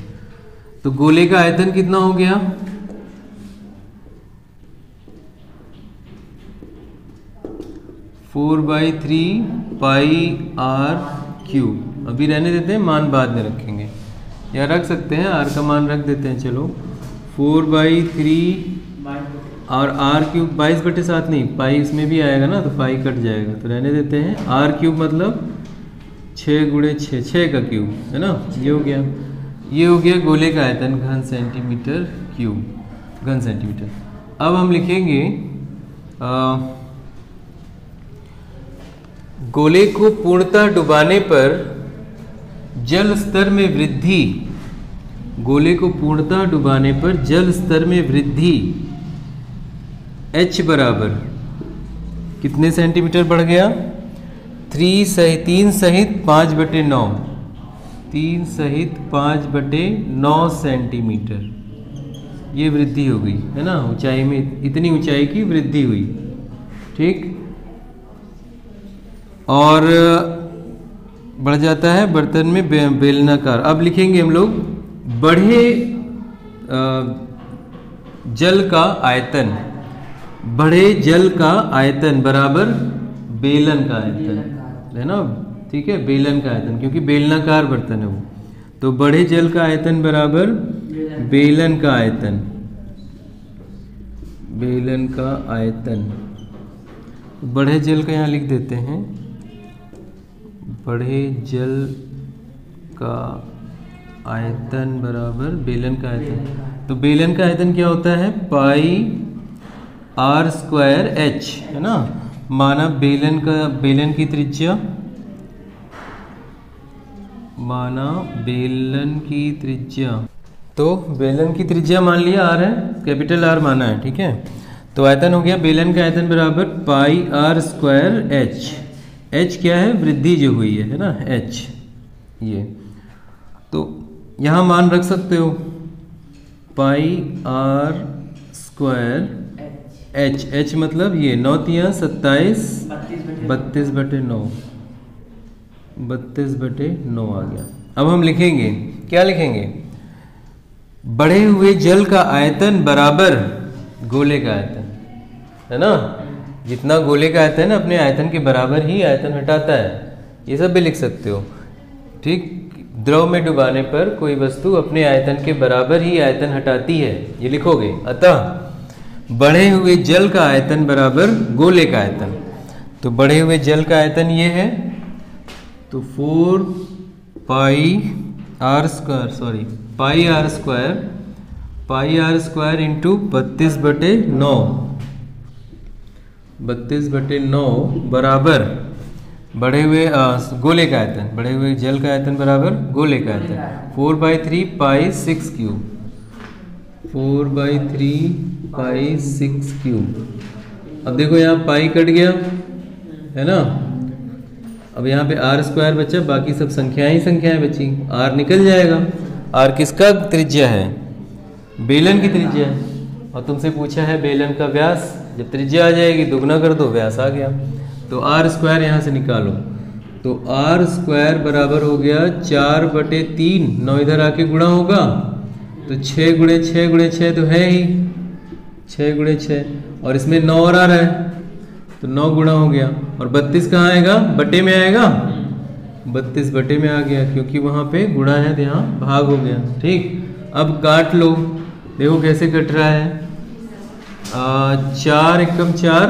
तो गोले का आयतन कितना हो गया? 4/3 पाई आर क्यूब। अभी रहने देते हैं, मान बाद में रखेंगे, या रख सकते हैं, आर का मान रख देते हैं। चलो 4/3 और आर क्यूब 22/7 नहीं, पाई इसमें भी आएगा ना, तो पाई कट जाएगा, तो रहने देते हैं। आर क्यूब मतलब 6 × 6, 6 का क्यूब है ना, ये हो गया। ये हो गया गोले का आयतन घन सेंटीमीटर क्यूब, घन सेंटीमीटर। अब हम लिखेंगे गोले को पूर्णतः डुबाने पर जल स्तर में वृद्धि, गोले को पूर्णतः डुबाने पर जल स्तर में वृद्धि h बराबर कितने सेंटीमीटर बढ़ गया? 3 सहित 5/9, 3 सहित 5/9 सेंटीमीटर ये वृद्धि हो गई है ना, ऊंचाई में इतनी ऊंचाई की वृद्धि हुई। ठीक, और बढ़ जाता है बर्तन में बेलनाकार। अब लिखेंगे हम लोग बढ़े जल का आयतन, बढ़े जल का आयतन बराबर बेलन का आयतन है ना, ठीक है, बेलन का आयतन, क्योंकि बेलनाकार बर्तन है वो। तो बढ़े जल का आयतन बराबर बेलन का आयतन, बेलन का आयतन। बढ़े जल का यहाँ लिख देते हैं, बढ़े जल का आयतन बराबर बेलन का आयतन। तो बेलन का आयतन क्या होता है? पाई r² h है ना, माना बेलन की त्रिज्या, माना बेलन की त्रिज्या, तो बेलन की त्रिज्या मान लिया r है, कैपिटल R माना है, ठीक है। तो आयतन हो गया बेलन का आयतन बराबर पाई r² h। h क्या है? वृद्धि जो हुई है ना, h ये। तो यहाँ मान रख सकते हो पाई r² h, h मतलब ये 9 × 27 32/9, 32/9 आ गया। अब हम लिखेंगे, क्या लिखेंगे? बढ़े हुए जल का आयतन बराबर गोले का आयतन है ना, जितना गोले का आयतन है अपने आयतन के बराबर ही आयतन हटाता है, ये सब भी लिख सकते हो। ठीक, द्रव में डुबाने पर कोई वस्तु अपने आयतन के बराबर ही आयतन हटाती है, ये लिखोगे। अतः बढ़े हुए जल का आयतन बराबर गोले का आयतन। तो बढ़े हुए जल का आयतन ये है, तो 4 पाई r² इंटू 32/9, 32/9 बराबर बढ़े हुए गोले का आयतन, बढ़े हुए जल का आयतन बराबर गोले का आयतन 4/3 पाई 6 क्यूब, 4/3 पाई 6 क्यूब। अब देखो यहाँ पाई कट गया है ना, अब यहाँ पे r² बचा, बाकी सब संख्याएं बची, r निकल जाएगा। r किसका त्रिज्या है? बेलन की त्रिज्या है, और तुमसे पूछा है बेलन का व्यास, जब त्रिज्या आ जाएगी दुगना कर दो, व्यास आ गया। तो r² यहाँ से निकालो, तो r² बराबर हो गया 4/3, 9 इधर आके गुणा होगा, तो 6 × 6 × 6 तो है ही, 6 × 6, और इसमें 9 और आ रहा है, तो 9 गुणा हो गया। और 32 कहाँ आएगा? बटे में आएगा, 32 बटे में आ गया, क्योंकि वहाँ पे गुणा है तो यहाँ भाग हो गया। ठीक, अब काट लो, देखो कैसे कट रहा है। 4 एकम 4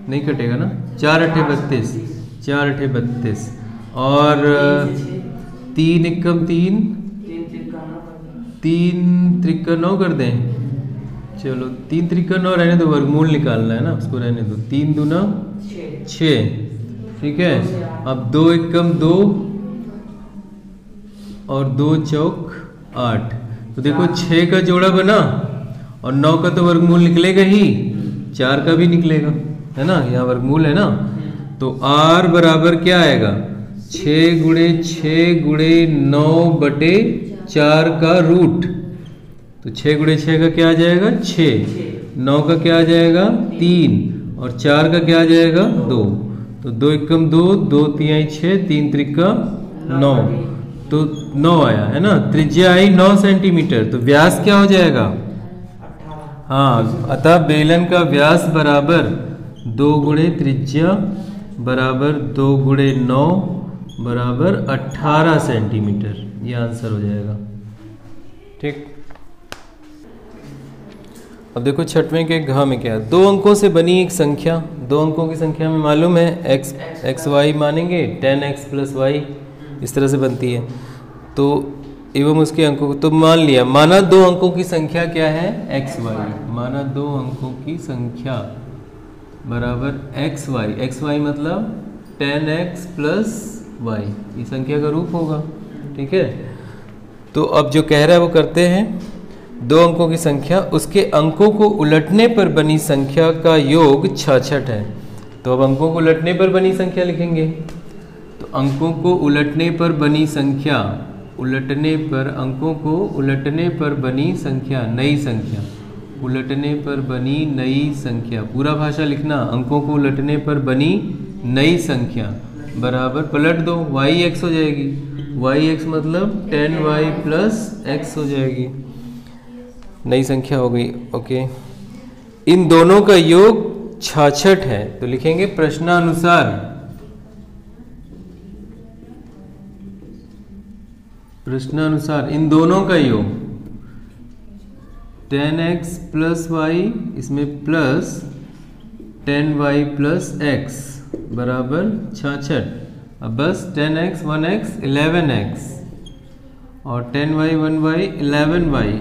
नहीं कटेगा ना, 4 अठे 32, 4 अठे 32, और 3 एकम 3, 3 त्रिका 9 कर दें। चलो 3 त्रिका 9 रहने दो, वर्गमूल निकालना है ना, उसको रहने दो। 3 दूना 6, ठीक है। अब 2 एकम 2 और 2 चौक 8, तो देखो 6 का जोड़ा बना और 9 का तो वर्गमूल निकलेगा ही, 4 का भी निकलेगा, है ना, यहाँ वर्गमूल है ना। तो r बराबर क्या आएगा, 6 गुणे 6 गुणे 9 बटे 4 का रूट। तो 6 गुणे 6 का क्या आ जाएगा 6, 9 का क्या आ जाएगा 3 और 4 का क्या आ जाएगा 2। तो 2 एकम 2, 2 तिहाई 6, 3 त्रिका 9, तो 9 आया, है ना। त्रिज्या आई 9 सेंटीमीटर, तो व्यास क्या हो जाएगा, हाँ, अतः बेलन का व्यास बराबर 2 गुणे त्रिज्या बराबर 2 गुणे 9 बराबर 18 सेंटीमीटर, ये आंसर हो जाएगा। ठीक, अब देखो छठवें के घ में क्या है, 2 अंकों से बनी एक संख्या, 2 अंकों की संख्या में मालूम है x y मानेंगे 10x प्लस y, इस तरह से बनती है। तो एवं उसके अंकों को, तो मान लिया, माना 2 अंकों की संख्या क्या है x y, माना 2 अंकों की संख्या बराबर x y मतलब 10x प्लस y, ये संख्या का रूप होगा। ठीक है, तो अब जो कह रहा है वो करते हैं। 2 अंकों की संख्या, उसके अंकों को उलटने पर बनी संख्या का योग 66 है। तो अब अंकों को उलटने पर बनी संख्या लिखेंगे। तो अंकों को उलटने पर बनी संख्या, उलटने पर, अंकों को उलटने पर बनी संख्या, नई संख्या, उलटने पर बनी नई संख्या, पूरा भाषा लिखना, अंकों को उलटने पर बनी नई संख्या बराबर, पलट दो, yx हो जाएगी, yx मतलब 10y प्लस x हो जाएगी, नई संख्या हो गई। ओके, इन दोनों का योग 66 है, तो लिखेंगे प्रश्नानुसार, प्रश्नानुसार इन दोनों का योग 10x प्लस y, इसमें प्लस 10y प्लस x बराबर 66। अब बस 10x 1x 11x और 10y 1y 11y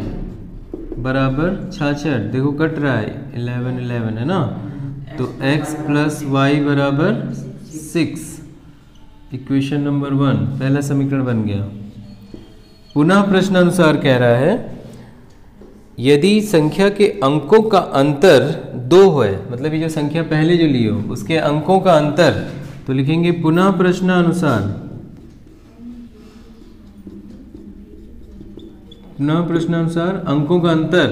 बराबर 66। देखो कट रहा है, 11 11 है ना। तो x प्लस y बराबर 6, इक्वेशन नंबर 1, पहला समीकरण बन गया। पुनः प्रश्नानुसार कह रहा है, यदि संख्या के अंकों का अंतर 2 है, मतलब ये जो संख्या पहले जो ली हो उसके अंकों का अंतर, तो लिखेंगे पुनः प्रश्नानुसार, पुनः प्रश्नानुसार अंकों का अंतर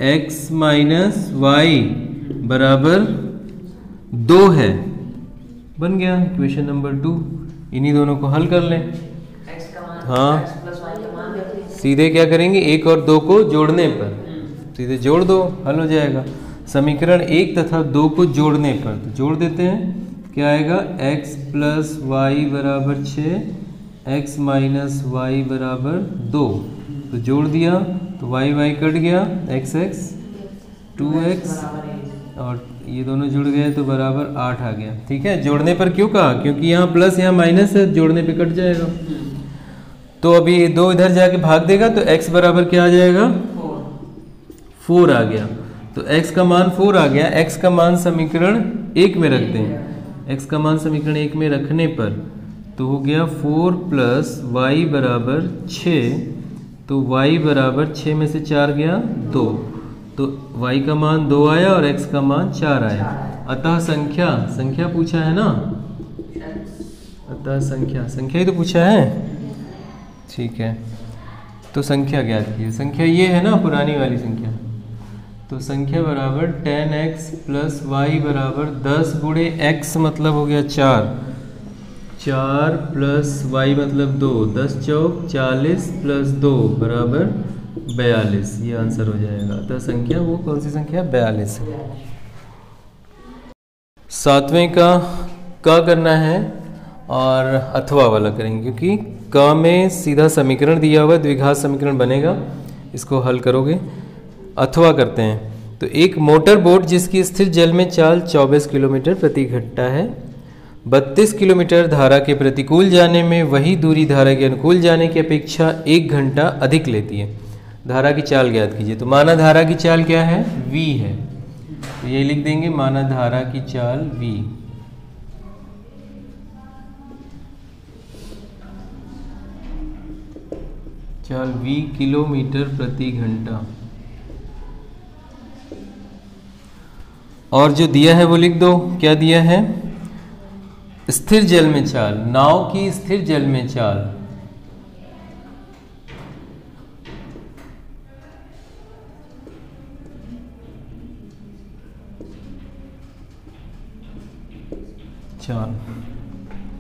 x माइनस वाई बराबर 2 है, बन गया इक्वेशन नंबर 2। इन्हीं दोनों को हल कर लें। हाँ, सीधे क्या करेंगे, 1 और 2 को जोड़ने पर सीधे जोड़ दो, हल हो जाएगा। समीकरण 1 तथा 2 को जोड़ने पर, तो जोड़ देते हैं, क्या आएगा, x प्लस वाई बराबर 6, x माइनस वाई बराबर 2, तो जोड़ दिया तो y कट गया, x 2x और ये दोनों जुड़ गए तो बराबर 8 आ गया। ठीक है, जोड़ने पर क्यों कहा, क्योंकि यहाँ प्लस यहाँ माइनस है, जोड़ने पे कट जाएगा। तो अभी 2 इधर जाके भाग देगा तो x बराबर क्या आ जाएगा, 4 आ गया। तो x का मान 4 आ गया, x का मान समीकरण 1 में रखते हैं। x का मान समीकरण 1 में रखने पर तो हो गया 4 प्लस वाई बराबर 6, तो y बराबर 6 में से 4 गया 2, तो y का मान 2 आया और x का मान 4 आया। अतः संख्या पूछा है ना, अतः संख्या ही तो पूछा है। ठीक है, तो संख्या ज्ञात कीजिए। संख्या ये है ना, पुरानी वाली संख्या, तो संख्या बराबर 10x प्लस वाई बराबर 10 गुणे x मतलब हो गया 4 प्लस y मतलब 2, 10 चौक 40 प्लस 2 बराबर 42, ये आंसर हो जाएगा। तो संख्या वो कौन सी संख्या, 42 है। 7वें का करना है और अथवा वाला करेंगे, क्योंकि क में सीधा समीकरण दिया हुआ है, द्विघात समीकरण बनेगा, इसको हल करोगे। अथवा करते हैं, तो एक मोटर बोट जिसकी स्थिर जल में चाल 24 किलोमीटर प्रति घंटा है, 32 किलोमीटर धारा के प्रतिकूल जाने में वही दूरी धारा के अनुकूल जाने की अपेक्षा 1 घंटा अधिक लेती है। धारा की चाल ज्ञात कीजिए। तो माना धारा की चाल क्या है, v है, तो ये लिख देंगे, माना धारा की चाल v। चाल v किलोमीटर प्रति घंटा। और जो दिया है वो लिख दो। क्या दिया है? स्थिर जल में चाल, नाव की स्थिर जल में चाल। चाल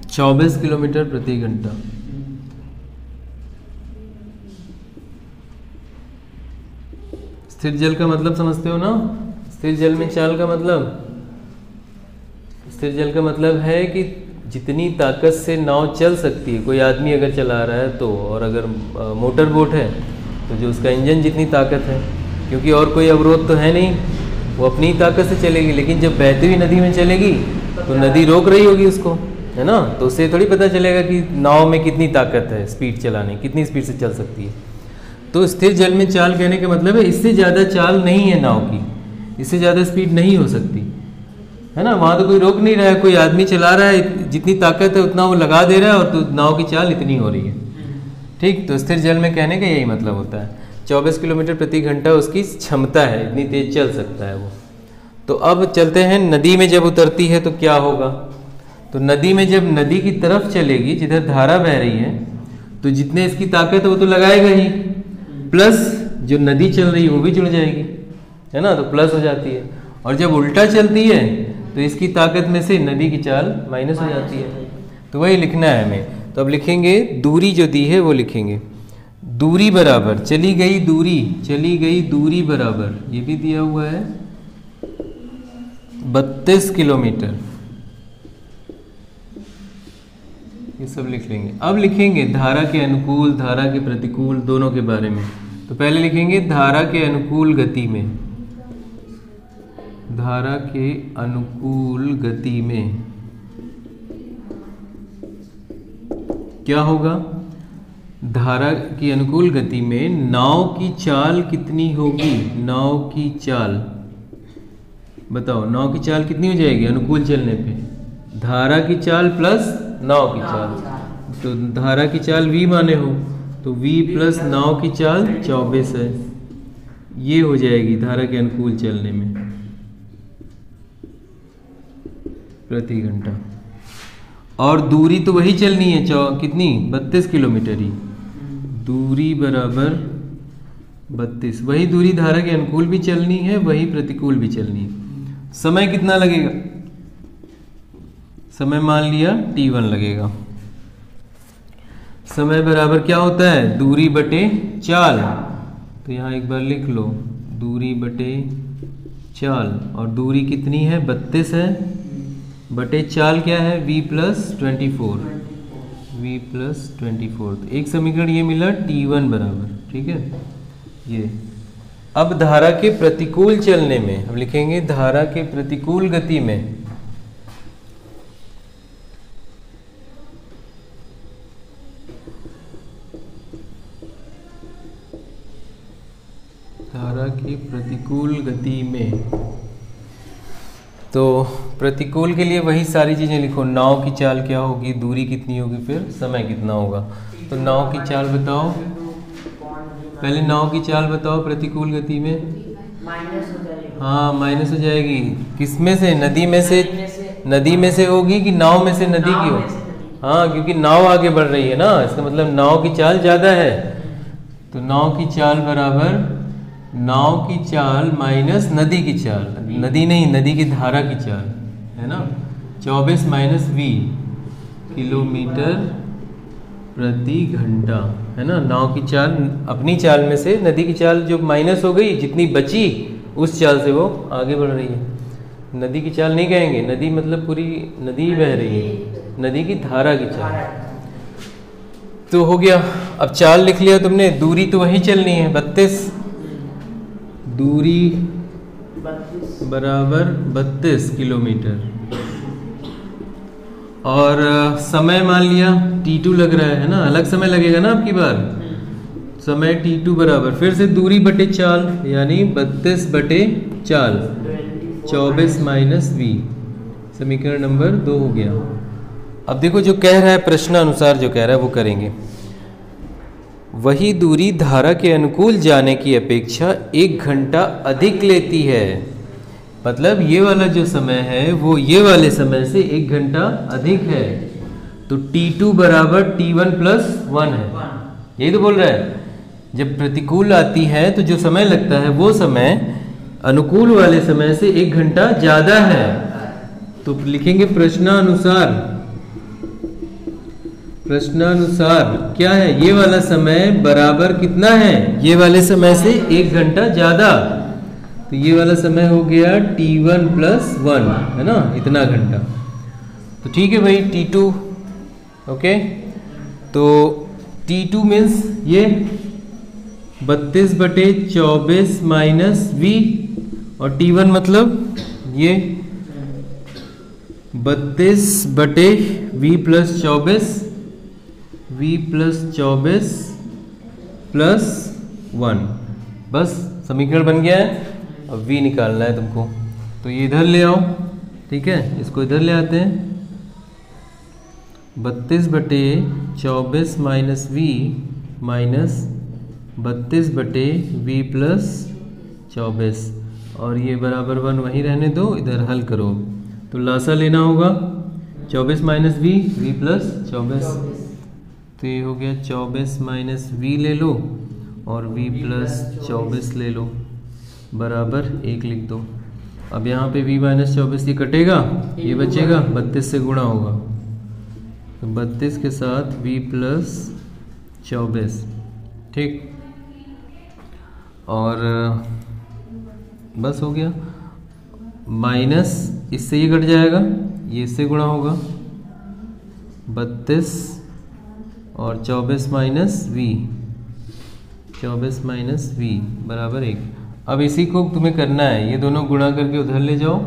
24 किलोमीटर प्रति घंटा। स्थिर जल का मतलब समझते हो ना? स्थिर जल में चाल का मतलब, स्थिर जल का मतलब है कि जितनी ताकत से नाव चल सकती है, कोई आदमी अगर चला रहा है तो, और अगर मोटर बोट है तो जो उसका इंजन जितनी ताकत है, क्योंकि और कोई अवरोध तो है नहीं, वो अपनी ही ताकत से चलेगी। लेकिन जब बहती हुई नदी में चलेगी तो नदी रोक रही होगी उसको, है ना? तो उससे थोड़ी पता चलेगा कि नाव में कितनी ताकत है, स्पीड चलाने, कितनी स्पीड से चल सकती है। तो स्थिर जल में चाल कहने का मतलब है इससे ज़्यादा चाल नहीं है नाव की, इससे ज़्यादा स्पीड नहीं हो सकती, है ना? वहाँ तो कोई रोक नहीं रहा है, कोई आदमी चला रहा है, जितनी ताकत है उतना वो लगा दे रहा है, और तो नाव की चाल इतनी हो रही है। ठीक, तो स्थिर जल में कहने का यही मतलब होता है। 24 किलोमीटर प्रति घंटा उसकी क्षमता है, इतनी तेज चल सकता है वो। तो अब चलते हैं, नदी में जब उतरती है तो क्या होगा? तो नदी में जब नदी की तरफ चलेगी, जिधर धारा बह रही है, तो जितने इसकी ताकत है वो तो लगाएगा ही, प्लस जो नदी चल रही है वो भी जुड़ जाएगी, है ना? तो प्लस हो जाती है। और जब उल्टा चलती है तो इसकी ताकत में से नदी की चाल माइनस हो जाती है। तो वही लिखना है हमें। तो अब लिखेंगे, दूरी जो दी है वो लिखेंगे, दूरी बराबर चली गई दूरी बराबर, ये भी दिया हुआ है 32 किलोमीटर। ये सब लिख लेंगे। अब लिखेंगे धारा के अनुकूल, धारा के प्रतिकूल, दोनों के बारे में। तो पहले लिखेंगे धारा के अनुकूल गति में, धारा के अनुकूल गति में क्या होगा? धारा की अनुकूल गति में नाव की चाल कितनी होगी? नाव की चाल बताओ, नाव की चाल कितनी हो जाएगी अनुकूल चलने पे? धारा की चाल प्लस नाव की चाल। तो धारा की चाल v माने हो, तो v प्लस नाव की चाल 24 है, ये हो जाएगी धारा के अनुकूल चलने में प्रति घंटा। और दूरी तो वही चलनी है, कितनी? 32 किलोमीटर ही। दूरी बराबर 32, वही दूरी धारा के अनुकूल भी चलनी है, वही प्रतिकूल भी चलनी है। समय कितना लगेगा? समय मान लिया t1 लगेगा। समय बराबर क्या होता है? दूरी बटे चाल। तो यहाँ एक बार लिख लो, दूरी बटे चाल। और दूरी कितनी है? 32 है, बटे चाल क्या है? v plus 24, v plus 24। तो एक समीकरण ये मिला t1 बराबर, ठीक है ये। अब धारा के प्रतिकूल चलने में हम लिखेंगे, धारा के प्रतिकूल गति में धारा की प्रतिकूल गति में, तो प्रतिकूल के लिए वही सारी चीज़ें लिखो। नाव की चाल क्या होगी, दूरी कितनी होगी, फिर समय कितना होगा। तो नाव की चाल बताओ, पहले नाव की चाल बताओ प्रतिकूल गति में। माइनस हो जाएगी। हाँ माइनस हो जाएगी। किस में से? नदी में से। नदी में से होगी कि नाव में से नदी की हो? हाँ, क्योंकि नाव आगे बढ़ रही है ना, इसका मतलब नाव की चाल ज़्यादा है। तो नाव की चाल बराबर नाव की चाल माइनस नदी की चाल, नदी नहीं नदी की धारा की चाल, है ना। 24 माइनस v किलोमीटर प्रति घंटा, है ना। नाव की चाल अपनी चाल में से नदी की चाल जो माइनस हो गई, जितनी बची उस चाल से वो आगे बढ़ रही है। नदी की चाल नहीं कहेंगे, नदी मतलब पूरी नदी बह रही है, नदी की धारा की चाल। तो हो गया। अब चाल लिख लिया तुमने, दूरी तो वही चलनी है 32, दूरी बराबर 32 किलोमीटर। और समय मान लिया t2 लग रहा है ना, अलग समय लगेगा ना आपकी बार। समय t2 बराबर फिर से दूरी बटे चाल, यानी 32 बटे चाल 24 माइनस v, समीकरण नंबर 2 हो गया। अब देखो जो कह रहा है प्रश्न अनुसार जो कह रहा है वो करेंगे। वही दूरी धारा के अनुकूल जाने की अपेक्षा 1 घंटा अधिक लेती है। मतलब ये वाला जो समय है वो ये वाले समय से 1 घंटा अधिक है, तो T2 बराबर T1 प्लस 1 है। यही तो बोल रहा है, जब प्रतिकूल आती है तो जो समय लगता है वो समय अनुकूल वाले समय से 1 घंटा ज्यादा है। तो लिखेंगे प्रश्नानुसार, प्रश्नानुसार क्या है, ये वाला समय बराबर कितना है, ये वाले समय से 1 घंटा ज्यादा, तो ये वाला समय हो गया T1 प्लस 1, है ना, इतना घंटा। तो ठीक है भाई T2, ओके। तो T2 मीन्स ये 32/24 माइनस V, और T1 मतलब ये 32/V प्लस 24 प्लस 1। बस समीकरण बन गया है। अब V निकालना है तुमको, तो ये इधर ले आओ, ठीक है, इसको इधर ले आते हैं। 32/24 minus V minus 32/V plus 24, और ये बराबर 1 वहीं रहने दो, इधर हल करो। तो लासा लेना होगा, 24 माइनस V प्लस 24, तो ये हो गया 24 माइनस V ले लो और V प्लस 24 ले लो, बराबर 1 लिख दो। अब यहाँ पे V माइनस 24 ये कटेगा, ये बचेगा, 32 से गुणा होगा, तो 32 के साथ V प्लस 24, ठीक। और बस हो गया, माइनस इससे ये कट जाएगा, ये इससे गुणा होगा, 32 और 24 माइनस V, 24 माइनस V बराबर 1। अब इसी को तुम्हें करना है, ये दोनों गुणा करके उधर ले जाओ,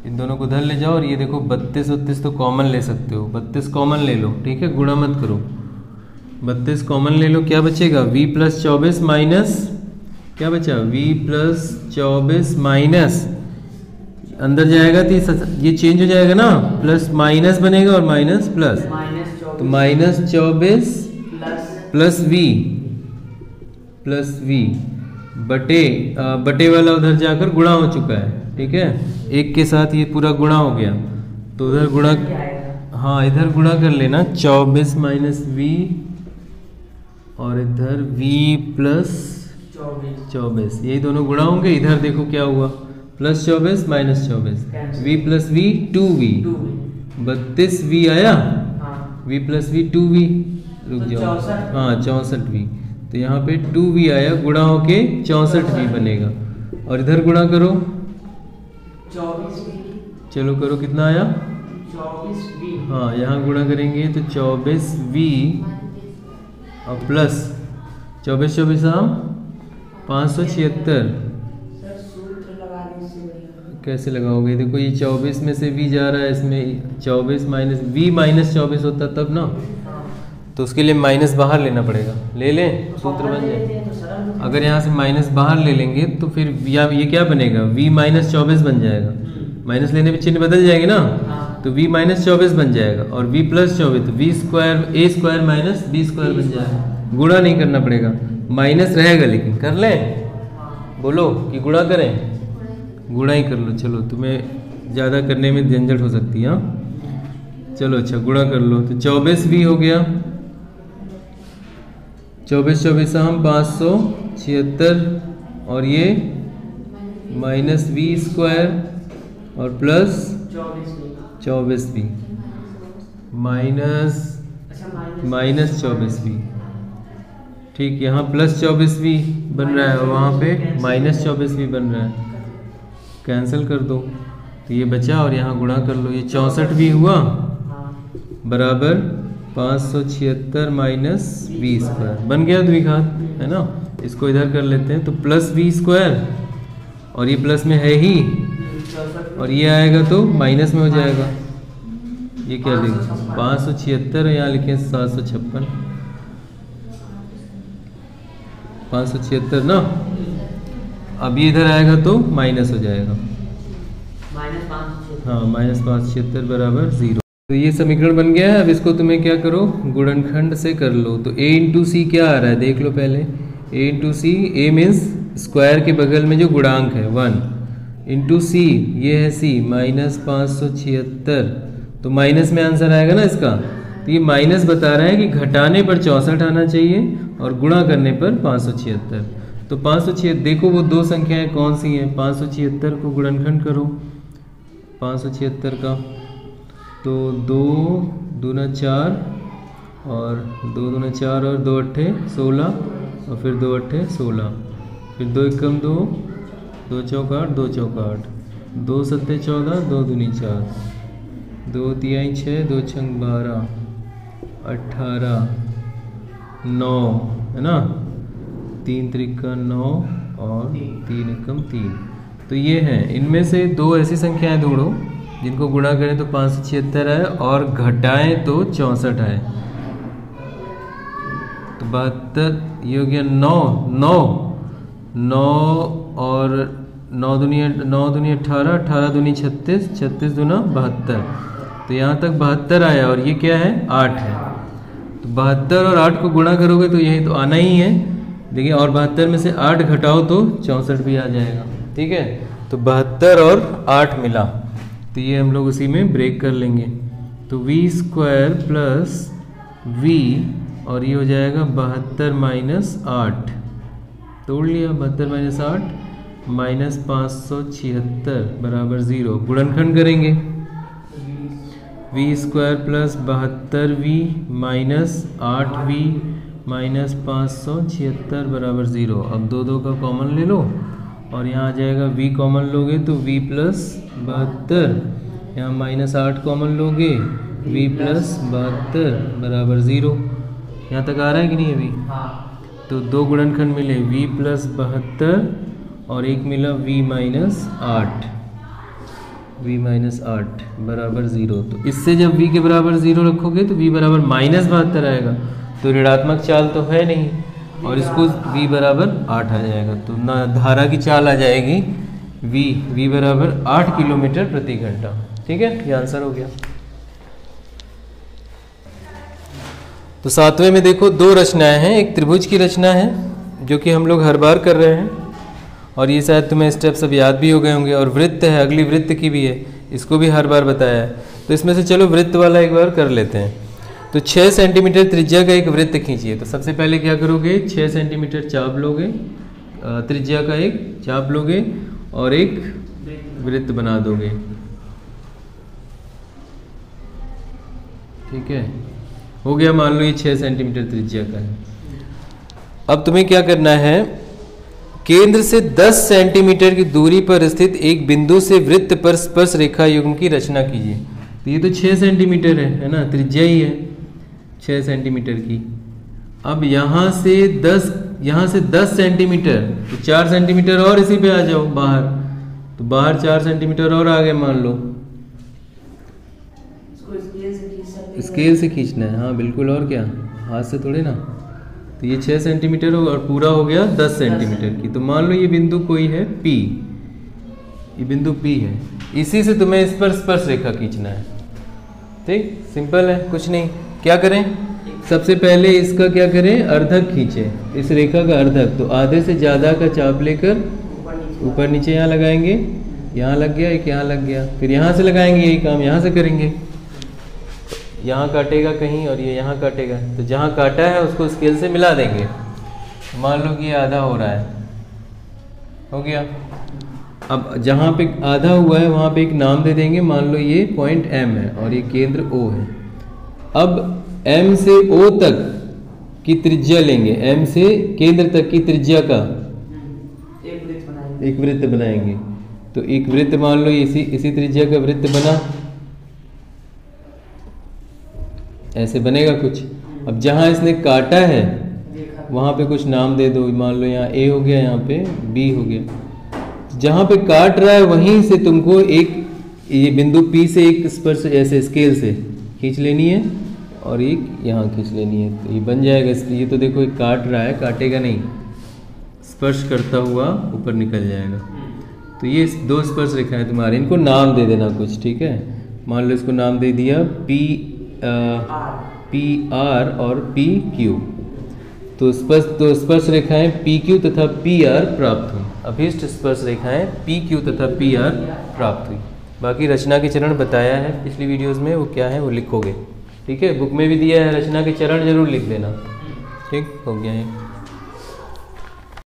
इन दोनों को उधर ले जाओ, और ये देखो 32 तो कॉमन ले सकते हो, 32 कॉमन ले लो, ठीक है, गुणा मत करो, 32 कॉमन ले लो, क्या बचेगा, V प्लस 24 माइनस, क्या बचा, V प्लस 24 माइनस, अंदर जाएगा तो ये चेंज हो जाएगा ना, प्लस माइनस बनेगा और माइनस प्लस, तो माइनस 24 प्लस V बटे वाला उधर जाकर गुणा हो चुका है, ठीक है, एक के साथ ये पूरा गुणा हो गया, तो उधर गुणा, हाँ इधर गुणा कर लेना, 24 माइनस V और इधर V प्लस 24, यही दोनों गुणा होंगे। इधर देखो क्या हुआ, plus 24 minus 24, V plus V 2V, 32V आया, V प्लस V 2V, रुक जाओ, हाँ 64V, तो यहाँ पे 2V आया, गुणा होके 64V बनेगा, और इधर गुणा करो, 24V, चलो करो, कितना आया, 24V, हाँ यहाँ गुणा करेंगे तो 24V और प्लस 24 हम 576, कैसे लगाओगे, देखो ये 24 में से V जा रहा है, इसमें 24 माइनस V माइनस 24 होता तब ना, तो उसके लिए माइनस बाहर लेना पड़ेगा, ले लें, सूत्र बन जाए। अगर यहाँ से माइनस बाहर ले लेंगे तो फिर ये क्या बनेगा, V माइनस 24 बन जाएगा, माइनस लेने पे चिन्ह बदल जाएंगे ना, तो V माइनस 24 बन जाएगा, और V प्लस 24 तो V square A square minus B square बन जाएगा, गुणा नहीं करना पड़ेगा, माइनस रहेगा, लेकिन कर लें, बोलो कि गुणा करें, गुणा ही कर लो, चलो तुम्हें ज़्यादा करने में झंझट हो सकती है, हाँ चलो अच्छा गुणा कर लो, तो 24V हो गया, 24 हम 576, और ये माइनस V स्क्वायर और प्लस 24V माइनस 24V, ठीक, यहाँ प्लस 24V बन रहा है और वहाँ पे माइनस 24V बन रहा है, कैंसिल कर दो, तो ये बचा, और यहाँ गुणा कर लो, ये 64V हुआ बराबर 576 माइनस V स्क्वायर, बन गया द्विघात, है ना। इसको इधर कर लेते हैं, तो प्लस V स्क्वायर, और ये प्लस में है ही, और ये आएगा तो माइनस में हो जाएगा, ये क्या लिखा, 576, यहाँ लिखे 756, 576 ना, अब ये इधर आएगा तो माइनस हो जाएगा, हाँ माइनस 576 बराबर 0। तो ये समीकरण बन गया है। अब इसको तुम्हें क्या करो, गुणनखंड से कर लो। तो a इंटू सी क्या आ रहा है देख लो पहले, a into c, a means square के बगल में जो गुणांक है 1 इंटू सी, ये है सी -576, तो माइनस में आंसर आएगा ना इसका। तो ये माइनस बता रहा है कि घटाने पर 64 आना चाहिए और गुणा करने पर 576। तो 576, देखो वो दो संख्याएं कौन सी हैं। 576 को गुणनखंड करो 576 का, तो 2 दूना 4 और 2 दूना 4 और 2 अट्ठे 16 और फिर 2 अट्ठे 16, फिर 2 एकम 2, 2 चौका 8, 2 चौका 8, 2 सत्ते 14, 2 दूनी 4, 2 तिहाई 6, 2 छंग 12, 18, 9 है ना, 3 त्रिका 9 और 3 एकम 3। तो ये हैं, इनमें से दो ऐसी संख्याएं ढूंढो जिनको गुणा करें तो 576 आए और घटाएं तो 64 आए। तो 72, ये हो गया 9 और 9 दूनी 18, 18 दूनी 36, 36 दूना 72। तो यहाँ तक 72 आया और ये क्या है 8 है। तो 72 और 8 को गुणा करोगे तो यही तो आना ही है। देखिए, और 72 में से 8 घटाओ तो 64 भी आ जाएगा। ठीक है, तो 72 और 8 मिला, तो ये हम लोग उसी में ब्रेक कर लेंगे। तो v² प्लस v और ये हो जाएगा 72 माइनस 8, तोड़ लिया 72 माइनस 8 माइनस 576 बराबर 0। गुणनखंड करेंगे v² plus 72v minus 8v minus 576 बराबर 0। अब 2 का कॉमन ले लो और यहाँ आ जाएगा v कॉमन लोगे तो v प्लस 72, यहाँ माइनस 8 कॉमन लोगे v प्लस 72 बराबर 0। यहाँ तक आ रहा है कि नहीं अभी? तो 2 गुणनखंड मिले v प्लस 72 और एक मिला v माइनस 8 बराबर 0। तो इससे जब v के बराबर 0 रखोगे तो v बराबर माइनस 72 आएगा, तो ऋणात्मक चाल तो है नहीं और इसको v बराबर 8 आ जाएगा। तो ना धारा की चाल आ जाएगी v बराबर 8 किलोमीटर प्रति घंटा। ठीक है, ये आंसर हो गया। तो 7वें में देखो 2 रचनाएं हैं। एक त्रिभुज की रचना है जो कि हम लोग हर बार कर रहे हैं और ये शायद तुम्हें स्टेप सब याद भी हो गए होंगे। और वृत्त है, अगली वृत्त की भी है, इसको भी हर बार बताया है। तो इसमें से चलो वृत्त वाला एक बार कर लेते हैं। तो 6 सेंटीमीटर त्रिज्या का एक वृत्त खींचिए। तो सबसे पहले क्या करोगे, 6 सेंटीमीटर चाप लोगे, त्रिज्या का एक चाप लोगे और एक वृत्त बना दोगे। ठीक है, हो गया। मान लो ये 6 सेंटीमीटर त्रिज्या का है। अब तुम्हें क्या करना है, केंद्र से 10 सेंटीमीटर की दूरी पर स्थित एक बिंदु से वृत्त पर स्पर्श रेखा युग्म की रचना कीजिए। तो ये तो 6 सेंटीमीटर है ना, त्रिज्या ही है 6 सेंटीमीटर की। अब यहाँ से 10 सेंटीमीटर, तो 4 सेंटीमीटर और इसी पे आ जाओ बाहर, तो बाहर 4 सेंटीमीटर और आ गए मान लो। स्केल से खींचना है, हाँ बिल्कुल, और क्या, हाथ से थोड़े ना। तो ये 6 सेंटीमीटर और पूरा हो गया 10 सेंटीमीटर की। तो मान लो ये बिंदु कोई है P, ये बिंदु P है, इसी से तुम्हें इस पर स्पर्श रेखा खींचना है। ठीक, सिंपल है, कुछ नहीं। क्या करें, सबसे पहले इसका क्या करें, अर्धक खींचे, इस रेखा का अर्धक। तो आधे से ज़्यादा का चाप लेकर ऊपर नीचे यहाँ लगाएंगे, यहाँ लग गया, एक यहाँ लग गया, फिर यहाँ से लगाएंगे, यही काम यहाँ से करेंगे। यहाँ काटेगा कहीं और ये यहाँ काटेगा, तो जहाँ काटा है उसको स्केल से मिला देंगे। मान लो कि ये आधा हो रहा है, हो गया। अब जहाँ पे आधा हुआ है वहाँ पे एक नाम दे देंगे, मान लो ये पॉइंट M है और ये केंद्र O है। अब M से O तक की त्रिज्या लेंगे, M से केंद्र तक की त्रिज्या का एक वृत्त बनाएंगे। तो एक वृत्त मान लो इसी त्रिज्या का वृत्त बना, ऐसे बनेगा कुछ। अब जहाँ इसने काटा है वहाँ पे कुछ नाम दे दो, मान लो यहाँ A हो गया, यहाँ पे B हो गया। जहाँ पे काट रहा है वहीं से तुमको एक ये बिंदु P से एक स्पर्श ऐसे स्केल से खींच लेनी है और एक यहाँ खींच लेनी है, तो ये बन जाएगा। ये तो देखो एक काट रहा है, काटेगा नहीं, स्पर्श करता हुआ ऊपर निकल जाएगा। तो ये 2 स्पर्श रेखा है तुम्हारे, इनको नाम दे देना कुछ। ठीक है, मान लो इसको नाम दे दिया PR और PQ। तो स्पर्श रेखाएं पी क्यू तथा पी आर प्राप्त हुई। अभीष्ट स्पर्श रेखाएं पी क्यू तथा पी आर प्राप्त हुई। बाकी रचना के चरण बताया है पिछली वीडियोस में, वो क्या है वो लिखोगे। ठीक है, बुक में भी दिया है, रचना के चरण जरूर लिख देना। ठीक हो गया है।